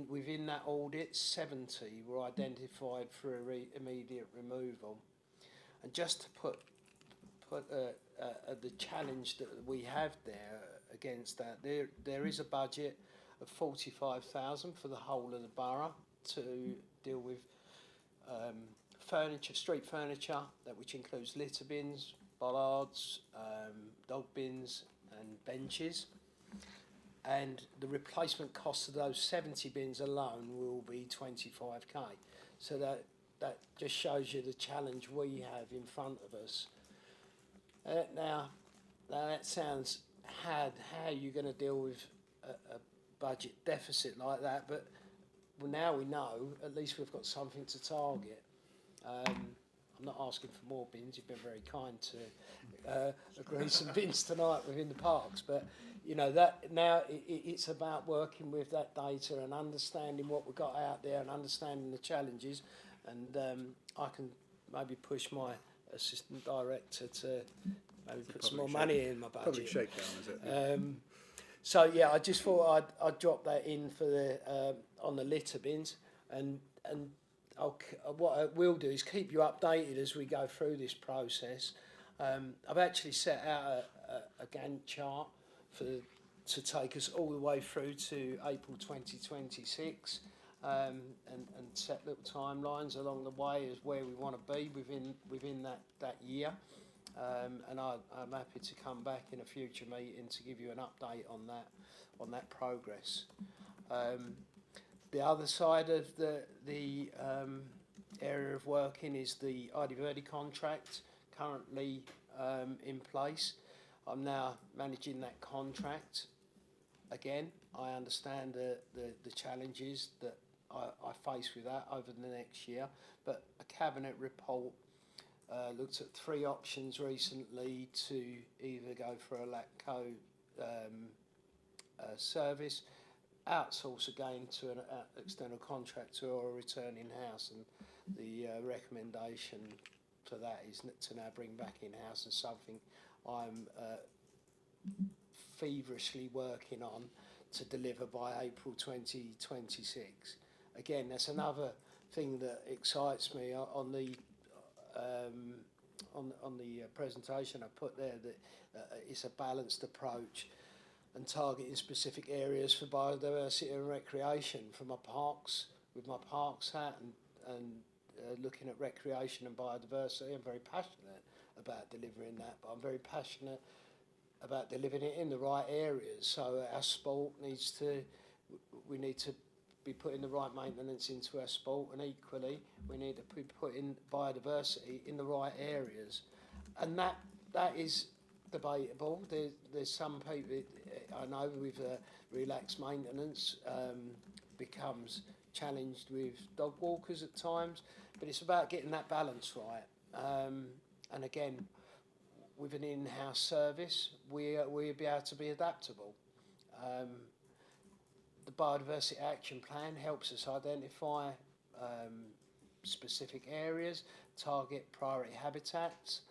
within that audit, 70 were identified for immediate removal. And just to put the challenge that we have there against that, there is a budget of 45,000 for the whole of the borough to deal with furniture, street furniture, which includes litter bins, bollards, dog bins and benches. And the replacement cost of those 70 bins alone will be 25k. So that that just shows you the challenge we have in front of us. Now that sounds hard. How are you going to deal with a budget deficit like that? But now we know. At least we've got something to target. I'm not asking for more bins. You've been very kind to agree some bins tonight within the parks, but you know that now it's about working with that data and understanding what we've got out there and understanding the challenges. And I can maybe push my assistant director to maybe put some more money in my budget. Public shakedown, is it? So yeah, I just thought I'd drop that in for the on the litter bins, and what I will do is keep you updated as we go through this process. I've actually set out a Gantt chart to take us all the way through to April 2026, and set little timelines along the way as where we want to be within that year. And I'm happy to come back in a future meeting to give you an update on that progress. The other side of the area of working is the ID Verdi contract currently in place. I'm now managing that contract. Again, I understand the challenges that I face with that over the next year, but a cabinet report looked at 3 options recently to either go for a LATCO service, outsource again to an external contractor, or return in-house, and the recommendation for that is to now bring back in-house, and something I'm feverishly working on to deliver by April 2026. Again, that's another thing that excites me on the presentation I put there, that it's a balanced approach and targeting specific areas for biodiversity and recreation. From my parks, with my parks hat, and looking at recreation and biodiversity, I'm very passionate about delivering that, but I'm very passionate about delivering it in the right areas. So our sport we need to be putting the right maintenance into our sport, and equally we need to be putting biodiversity in the right areas, and that is debatable. There's some people I know with relaxed maintenance becomes challenged with dog walkers at times, but it's about getting that balance right. And again, with an in-house service, we'll be able to be adaptable. The Biodiversity Action Plan helps us identify specific areas, target priority habitats.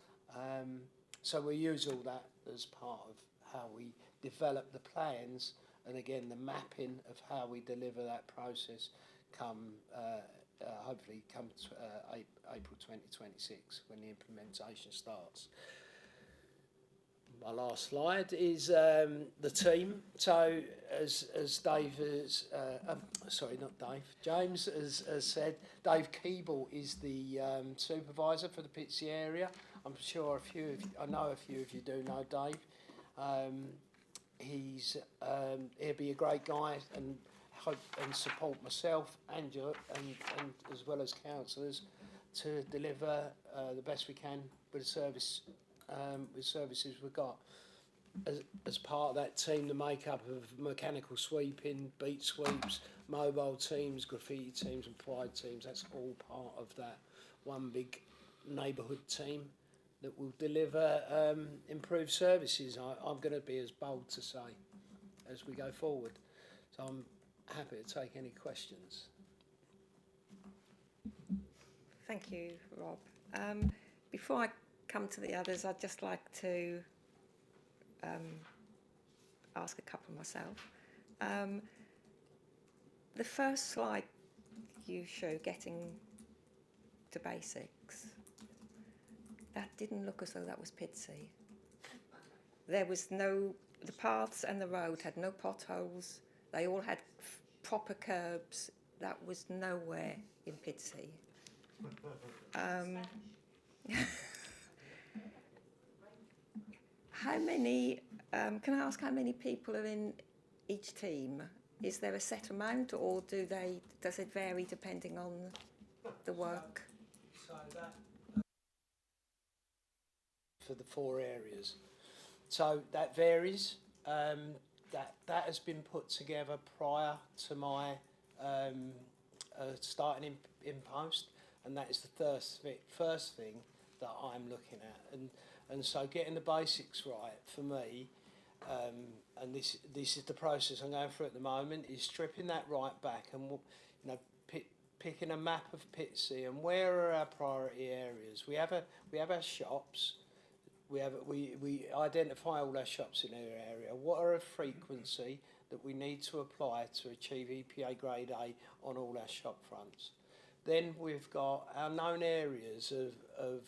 So we use all that as part of how we develop the plans, and again the mapping of how we deliver that process hopefully come April 2026 when the implementation starts. My last slide is the team. So as Dave has, James has said, Dave Keeble is the supervisor for the Pitsea area. I'm sure I know a few of you do know Dave. He'll be a great guy and hope and support myself and as well as councillors to deliver the best we can with the services we've got. As part of that team, the makeup of mechanical sweeping, beat sweeps, mobile teams, graffiti teams and pride teams, that's all part of that one big neighbourhood team that will deliver improved services. I'm going to be as bold to say as we go forward. So I'm happy to take any questions. Thank you, Rob. Before I come to the others, I'd just like to ask a couple myself. The first slide you show, getting to basics, that didn't look as though that was Pitsea. There was the paths and the road had no potholes. They all had proper curbs. That was nowhere in Pitsea. How many, can I ask how many people are in each team? Is there a set amount, or does it vary depending on the work? So that for the 4 areas. So that varies. That has been put together prior to my starting in post, and that is the first thing that I'm looking at. And so getting the basics right for me, and this is the process I'm going through at the moment, is stripping that right back and picking a map of Pitsea and where are our priority areas. We have our shops. We identify all our shops in our area. What are a frequency that we need to apply to achieve EPA grade A on all our shop fronts? Then we've got our known areas of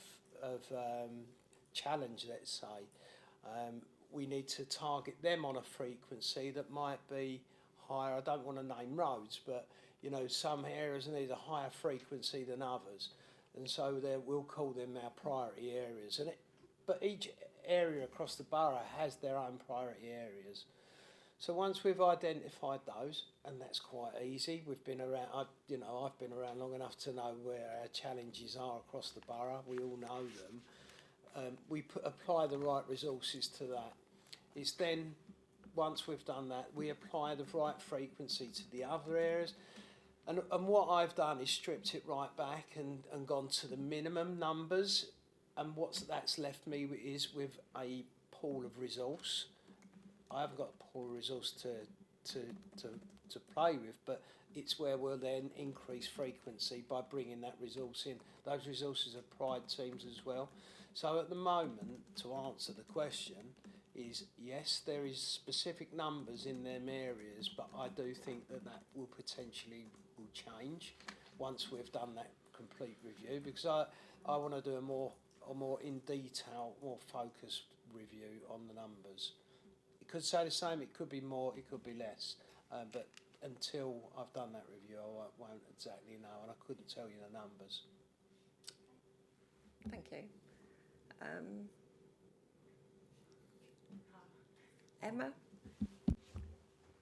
challenge, let's say. We need to target them on a frequency that might be higher. I don't want to name roads, but some areas need a higher frequency than others, and so we'll call them our priority areas. But each area across the borough has their own priority areas. So once we've identified those, and that's quite easy, we've been around. I've been around long enough to know where our challenges are across the borough. We all know them. We apply the right resources to that. It's then, once we've done that, we apply the right frequency to the other areas. And what I've done is stripped it right back and gone to the minimum numbers. And that's left me is with a pool of resource. I haven't got a pool of resource to play with, but it's where we'll then increase frequency by bringing that resource in. Those resources are pride teams as well. So at the moment, to answer the question, is yes, there is specific numbers in them areas, but I do think that will potentially change once we've done that complete review, because I want to do a more in detail, more focused review on the numbers. It could say the same, it could be more, it could be less, but until I've done that review, I won't exactly know, and I couldn't tell you the numbers. Thank you. Emma?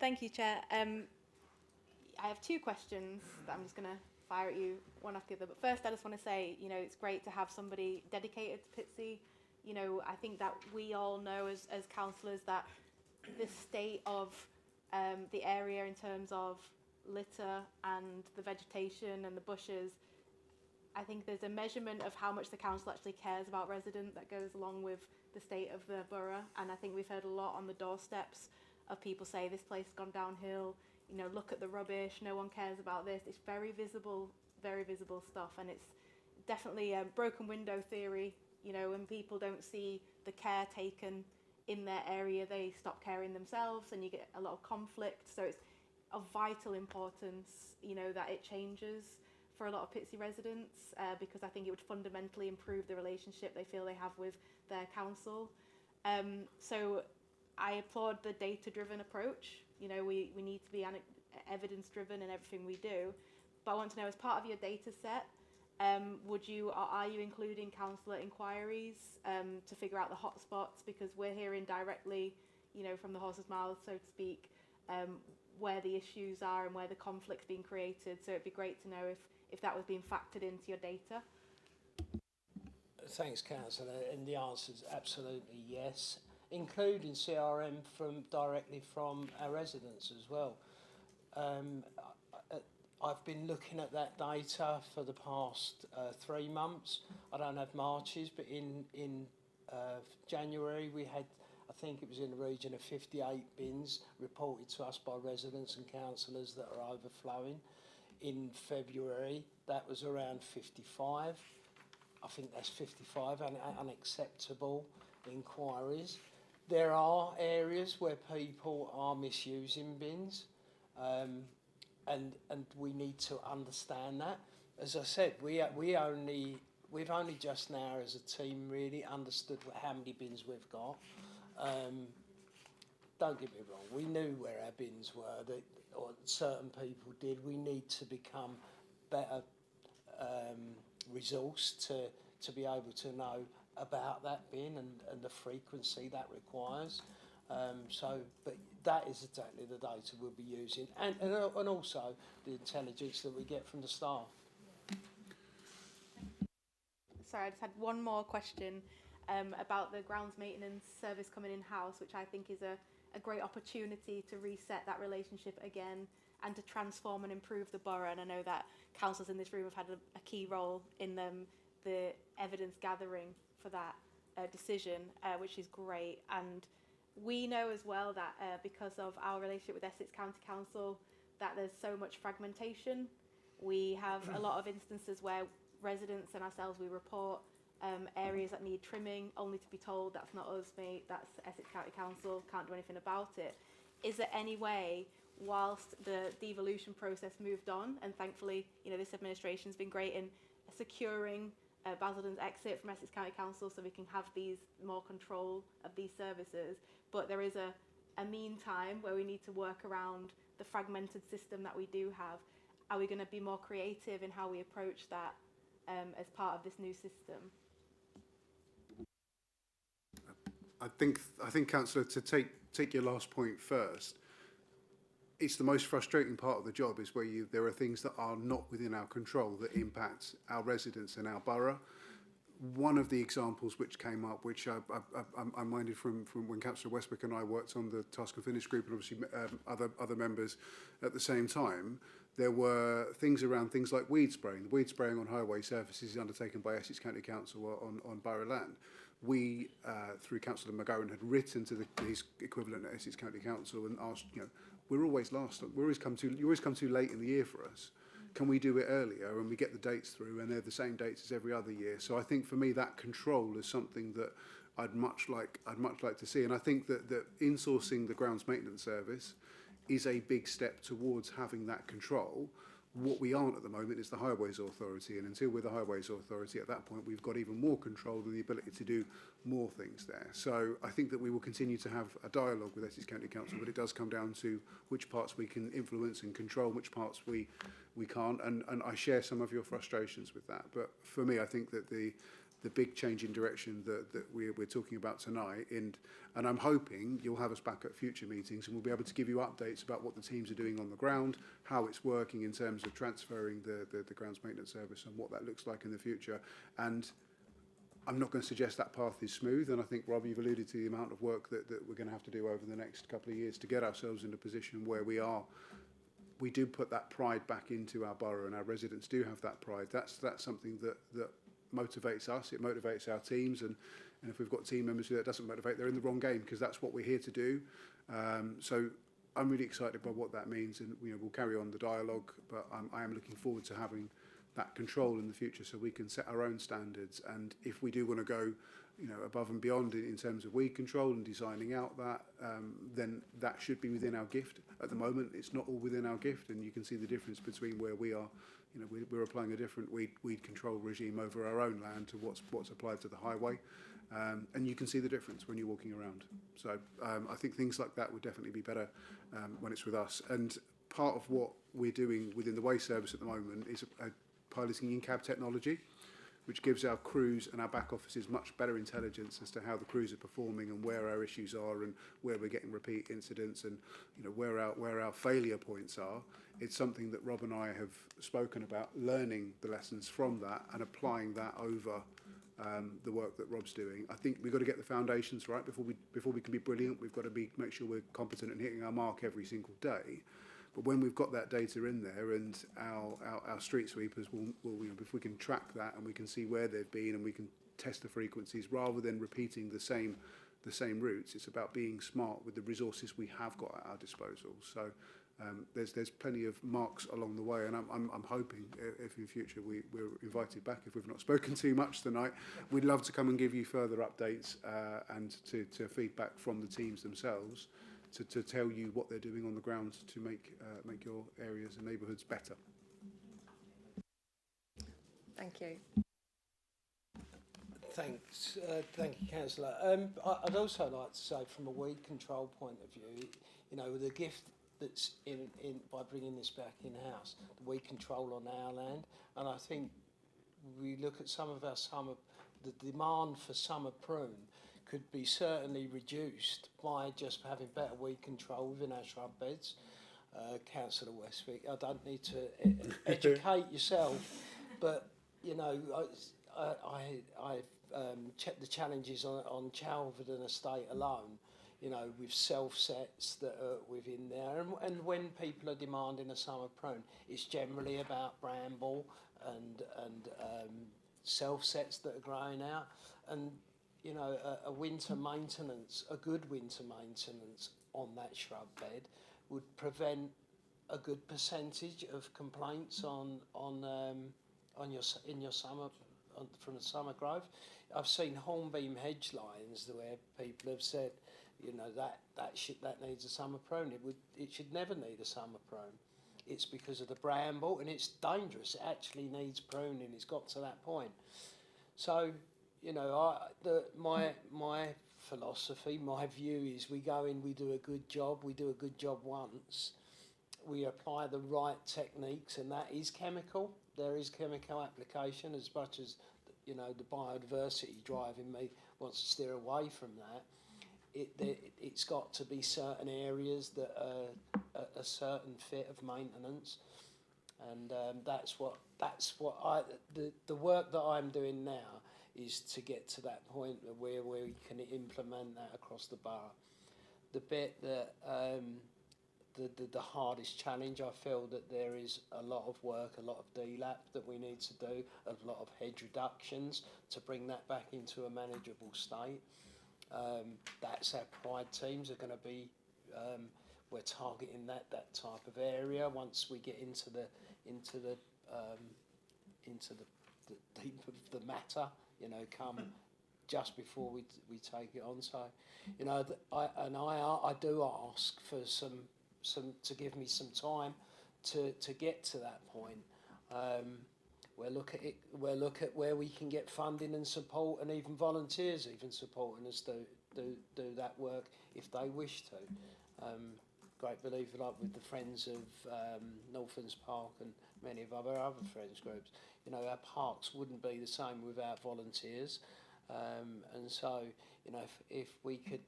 Thank you, Chair. I have 2 questions that I'm just going to fire at you one after the other. But first, I just want to say, it's great to have somebody dedicated to Pitsea. I think that we all know as councillors that the state of the area in terms of litter and the vegetation and the bushes, I think there's a measurement of how much the council actually cares about residents that goes along with the state of the borough. And I think we've heard a lot on the doorsteps of people say this place has gone downhill, look at the rubbish, no one cares about this. It's very visible stuff, and it's definitely a broken window theory. When people don't see the care taken in their area, they stop caring themselves, and you get a lot of conflict. So it's of vital importance, that it changes for a lot of Pitsea residents, because I think it would fundamentally improve the relationship they feel they have with their council. So I applaud the data-driven approach. We need to be evidence-driven in everything we do. But I want to know, as part of your data set, are you including councillor inquiries to figure out the hotspots? Because we're hearing directly, from the horse's mouth, so to speak, where the issues are and where the conflict's being created. So it'd be great to know if that was being factored into your data. Thanks, Councillor, and the answer is absolutely yes, including CRM directly from our residents as well. I've been looking at that data for the past 3 months. I don't have Marches, but in January we had, I think it was in the region of 58 bins reported to us by residents and councillors that are overflowing. In February, that was around 55. I think that's 55 unacceptable inquiries. There are areas where people are misusing bins, and we need to understand that. As I said, we've only just now as a team really understood how many bins we've got. Don't get me wrong, we knew where our bins were, or certain people did. We need to become better resourced to be able to know about that bin and the frequency that requires. But that is exactly the data we'll be using, and also the intelligence that we get from the staff. sorry, I just had one more question about the grounds maintenance service coming in-house, which I think is a great opportunity to reset that relationship again and to transform and improve the borough. And I know that councillors in this room have had a key role in the evidence gathering for that decision, which is great. And we know as well that because of our relationship with Essex County Council, that there's so much fragmentation. We have a lot of instances where residents and ourselves, we report areas that need trimming, only to be told that's not us, mate, that's Essex County Council, can't do anything about it. Is there any way, whilst the devolution process moved on, and thankfully, you know, this administration's been great in securing Basildon's exit from Essex County Council so we can have these more control of these services, but there is a meantime where we need to work around the fragmented system that we do have. Are we going to be more creative in how we approach that as part of this new system? I think, Councillor, to take your last point first, it's the most frustrating part of the job is where there are things that are not within our control that impact our residents and our borough. One of the examples which came up, which I'm minded from when Councillor Westwick and I worked on the Task and Finish group, and obviously other members at the same time, there were things around things like weed spraying. The weed spraying on highway surfaces is undertaken by Essex County Council on borough land. We, through Councillor McGowan, had written to his equivalent at Essex County Council and asked, you know, we're always last. You always come too late in the year for us. Can we do it earlier? And we get the dates through, and they're the same dates as every other year. So I think for me, that control is something that I'd much like to see. And I think that insourcing the grounds maintenance service is a big step towards having that control. What we aren't at the moment is the Highways Authority, and until we're the Highways Authority, at that point we've got even more control and the ability to do more things there. So I think that we will continue to have a dialogue with Essex County Council, but it does come down to which parts we can influence and control, which parts we can't, and I share some of your frustrations with that. But for me, I think that the big change in direction that we're talking about tonight, and I'm hoping you'll have us back at future meetings and we'll be able to give you updates about what the teams are doing on the ground, how it's working in terms of transferring the grounds maintenance service and what that looks like in the future. And I'm not going to suggest that path is smooth, and I think, Rob, you've alluded to the amount of work that we're going to have to do over the next couple of years to get ourselves in a position where we do put that pride back into our borough, and our residents do have that pride. That's something that motivates us, it motivates our teams, and if we've got team members who that doesn't motivate, they're in the wrong game, because that's what we're here to do. So I'm really excited by what that means, and we'll carry on the dialogue, but I am looking forward to having that control in the future so we can set our own standards. And if we do want to go above and beyond in terms of weed control and designing out that, then that should be within our gift. At the moment, it's not all within our gift, and you can see the difference between where we are. We're applying a different weed control regime over our own land to what's applied to the highway, and you can see the difference when you're walking around. So I think things like that would definitely be better when it's with us. And part of what we're doing within the waste service at the moment is piloting in-cab technology, which gives our crews and our back offices much better intelligence as to how the crews are performing and where our issues are and where we're getting repeat incidents and where our failure points are. It's something that Rob and I have spoken about, learning the lessons from that and applying that over the work that Rob's doing. I think we've got to get the foundations right before we can be brilliant. We've got to make sure we're competent and hitting our mark every single day. But when we've got that data in there, and our street sweepers will if we can track that and we can see where they've been and we can test the frequencies rather than repeating the same routes, it's about being smart with the resources we have got at our disposal. So there's plenty of marks along the way, and I'm hoping if in future we're invited back, if we've not spoken too much tonight, we'd love to come and give you further updates and to feedback from the teams themselves. To tell you what they're doing on the ground to make your areas and neighbourhoods better. Thank you. Thanks, thank you, Councillor. I'd also like to say, from a weed control point of view, the gift that's in by bringing this back in-house, the weed control on our land, and I think we look at some of our the demand for summer prune could be certainly reduced by just having better weed control within our shrub beds. Councillor Westwick, I don't need to educate yourself, but I've checked the challenges on Chalverden Estate alone, you know, with self-sets that are within there. And when people are demanding a summer prune, it's generally about bramble and self-sets that are growing out. And, you know, a winter maintenance, a good winter maintenance on that shrub bed would prevent a good percentage of complaints in your summer from the summer growth. I've seen hornbeam hedge lines where people have said, you know, that needs a summer prune. It should never need a summer prune. It's because of the bramble, and it's dangerous. It actually needs pruning. It's got to that point. So, you know, my philosophy, my view is we go in, we do a good job. We do a good job once. We apply the right techniques, and that is chemical. There is chemical application, as much as, you know, the biodiversity driving me wants to steer away from that. It's got to be certain areas that are a certain fit of maintenance, and that's what the work that I'm doing now is to get to that point where we can implement that across the borough. The bit that the hardest challenge, I feel that there is a lot of work, a lot of DLAP that we need to do, a lot of hedge reductions to bring that back into a manageable state. That's our pride teams are going to be. We're targeting that type of area once we get into the deep of the matter. You know, come just before we take it on. So, you know, I do ask for some to give me some time to get to that point. We'll look at where we can get funding and support, and even volunteers even supporting us do that work if they wish to. Great believer, like with the Friends of Northlands Park and many of our other friends groups. You know, our parks wouldn't be the same without volunteers, and so, you know, if we could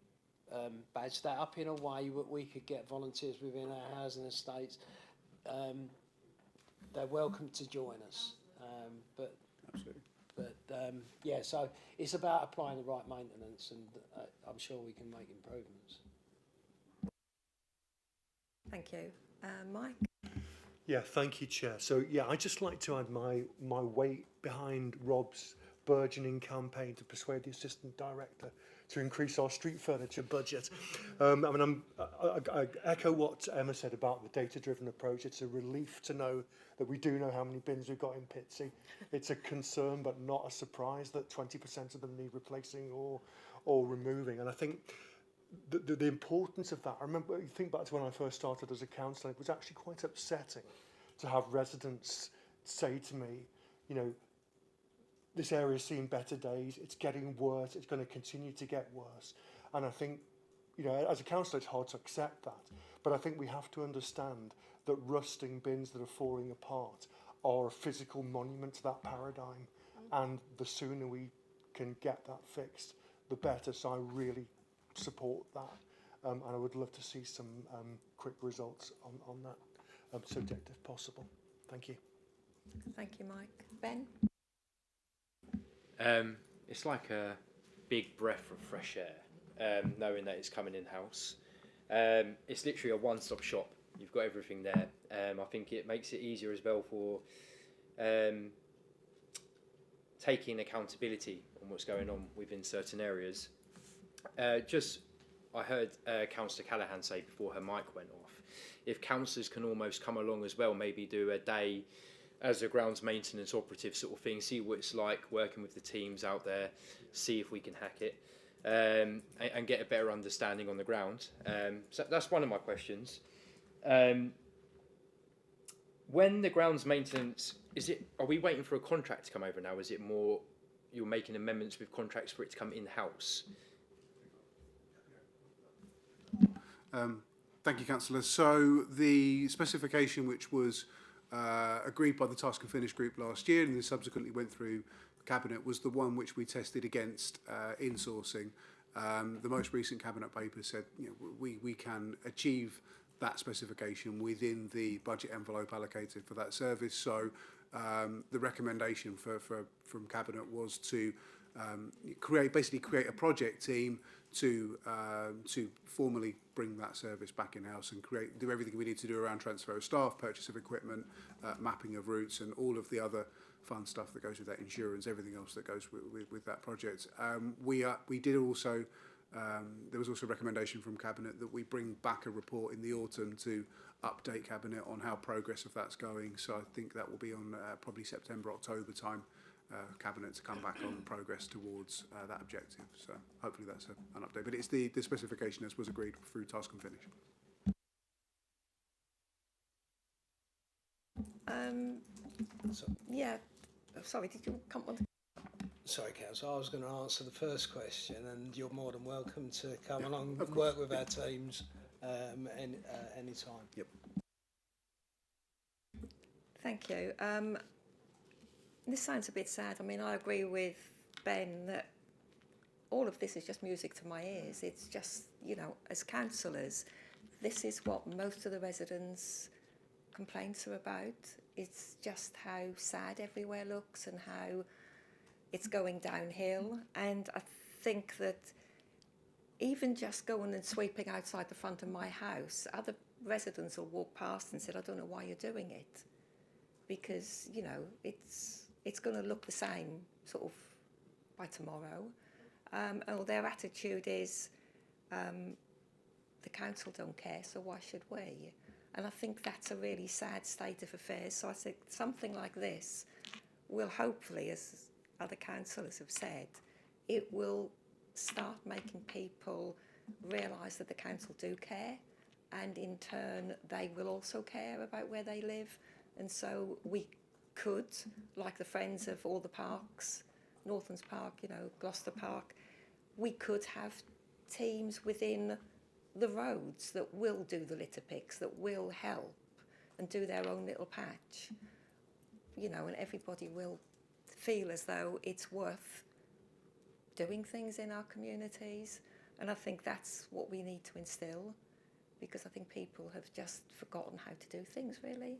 badge that up in a way that we could get volunteers within our housing estates, they're welcome to join us. Absolutely. Yeah, so it's about applying the right maintenance, and I'm sure we can make improvements. Thank you. Mike? Yeah, thank you, Chair. So, yeah, I'd just like to add my weight behind Rob's burgeoning campaign to persuade the Assistant Director to increase our street furniture budget. I echo what Emma said about the data-driven approach. It's a relief to know that we do know how many bins we've got in Pitsea. It's a concern, but not a surprise that 20% of them need replacing or removing. And I think the importance of that, I remember, you think back to when I first started as a councillor, it was actually quite upsetting to have residents say to me, you know, this area's seen better days, it's getting worse, it's going to continue to get worse. And I think, you know, as a councillor, it's hard to accept that. But I think we have to understand that rusting bins that are falling apart are a physical monument to that paradigm. And the sooner we can get that fixed, the better. So I really support that. And I would love to see some quick results on that subject if possible. Thank you. Thank you, Mike. Ben? It's like a big breath of fresh air, knowing that it's coming in-house. It's literally a one-stop shop. You've got everything there. I think it makes it easier as well for taking accountability on what's going on within certain areas. I heard Councillor Callaghan say before her mic went off, if councillors can almost come along as well, maybe do a day as a grounds maintenance operative sort of thing, see what it's like working with the teams out there, see if we can hack it, and get a better understanding on the ground. So that's one of my questions. When the grounds maintenance, are we waiting for a contract to come over now? Is it more you're making amendments with contracts for it to come in-house? Thank you, Councillor. So the specification which was agreed by the Task and Finish group last year and then subsequently went through Cabinet was the one which we tested against insourcing. The most recent Cabinet paper said, you know, we can achieve that specification within the budget envelope allocated for that service. So the recommendation from Cabinet was to basically create a project team to formally bring that service back in-house and do everything we need to do around transfer of staff, purchase of equipment, mapping of routes, and all of the other fun stuff that goes with that, insurance, everything else that goes with that project. We did also, there was also a recommendation from Cabinet that we bring back a report in the autumn to update Cabinet on how progress of that's going. So I think that will be on probably September, October time, Cabinet to come back on progress towards that objective. So hopefully that's an update. But it's the specification as was agreed through task and finish. Yeah, sorry, did you come on? Sorry, Councillor, I was going to answer the first question, and you're more than welcome to come along and work with our teams any time. Yep. Thank you. This sounds a bit sad. I mean, I agree with Ben that all of this is just music to my ears. It's just, you know, as councillors, this is what most of the residents' complaints are about. It's just how sad everywhere looks and how it's going downhill. And I think that even just going and sweeping outside the front of my house, other residents will walk past and say, I don't know why you're doing it. Because, you know, it's going to look the same sort of by tomorrow. And their attitude is, the council don't care, so why should we? And I think that's a really sad state of affairs. So I think something like this will hopefully, as other councillors have said, it will start making people realise that the council do care, and in turn they will also care about where they live. And so we could, like the Friends of all the parks, Northlands Park, you know, Gloucester Park, we could have teams within the roads that will do the litter picks, that will help and do their own little patch, you know, and everybody will feel as though it's worth doing things in our communities. And I think that's what we need to instill, because I think people have just forgotten how to do things, really.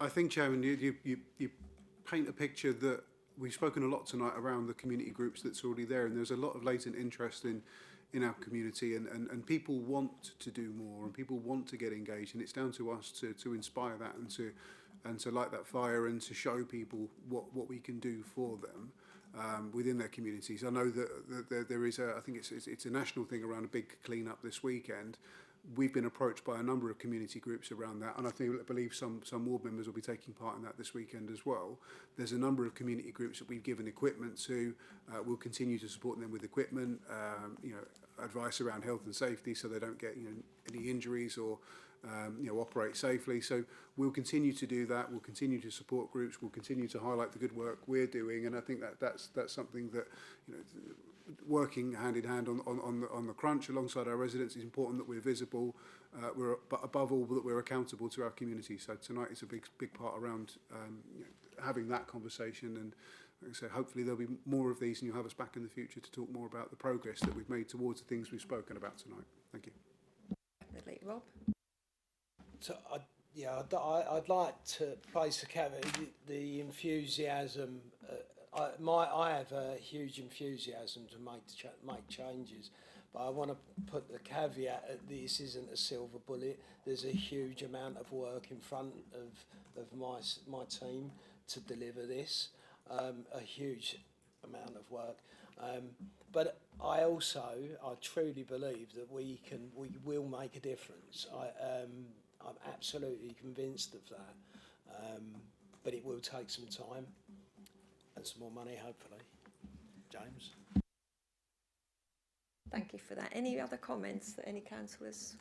I think, Chairman, you paint a picture that we've spoken a lot tonight around the community groups that's already there, and there's a lot of latent interest in our community, and people want to do more, and people want to get engaged, and it's down to us to inspire that and to light that fire and to show people what we can do for them within their communities. I know that there is I think it's a national thing around a big clean-up this weekend. We've been approached by a number of community groups around that, and I believe some ward members will be taking part in that this weekend as well. There's a number of community groups that we've given equipment to. We'll continue to support them with equipment, you know, advice around health and safety so they don't get, you know, any injuries or you know, operate safely. So we'll continue to do that. We'll continue to support groups. We'll continue to highlight the good work we're doing, and I think that's something that, you know, working hand in hand on the crunch alongside our residents is important, that we're visible, but above all that we're accountable to our community. So tonight is a big part around you know, having that conversation, and like I say, hopefully there'll be more of these, and you'll have us back in the future to talk more about the progress that we've made towards the things we've spoken about tonight. Thank you. Definitely, Rob. So I'd like to place a caveat. The enthusiasm. I have a huge enthusiasm to make changes, but I want to put the caveat that this isn't a silver bullet. There's a huge amount of work in front of my team to deliver this. A huge amount of work, but I truly believe that we will make a difference. I'm absolutely convinced of that, but it will take some time and some more money, hopefully. James? Thank you for that. Any other comments that any councillors?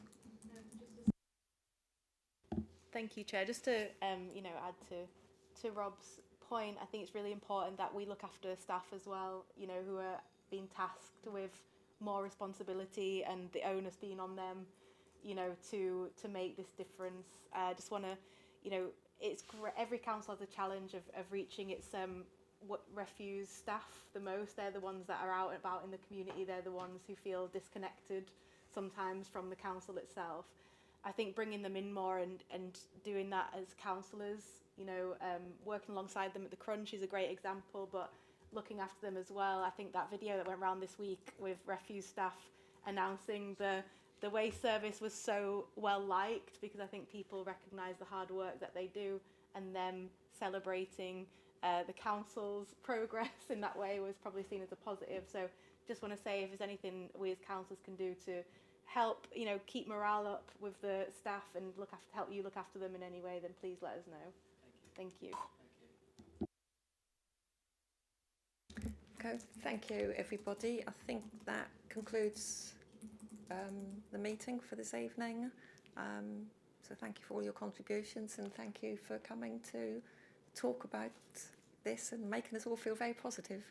Thank you, Chair. Just to you know, add to Rob's point, I think it's really important that we look after staff as well, you know, who are being tasked with more responsibility and the onus being on them, you know, to make this difference. I just want to, you know, it's every council has a challenge of reaching its what refuse staff the most. They're the ones that are out and about in the community. They're the ones who feel disconnected sometimes from the council itself. I think bringing them in more and doing that as councillors, you know, working alongside them at the Crunch is a great example, but looking after them as well. I think that video that went around this week with refuse staff announcing the waste service was so well liked, because I think people recognise the hard work that they do, and them celebrating the council's progress in that way was probably seen as a positive. So just want to say, if there's anything we as councillors can do to help, you know, keep morale up with the staff and help you look after them in any way, then please let us know. Thank you. Okay, thank you everybody. I think that concludes the meeting for this evening. So thank you for all your contributions, and thank you for coming to talk about this and making us all feel very positive.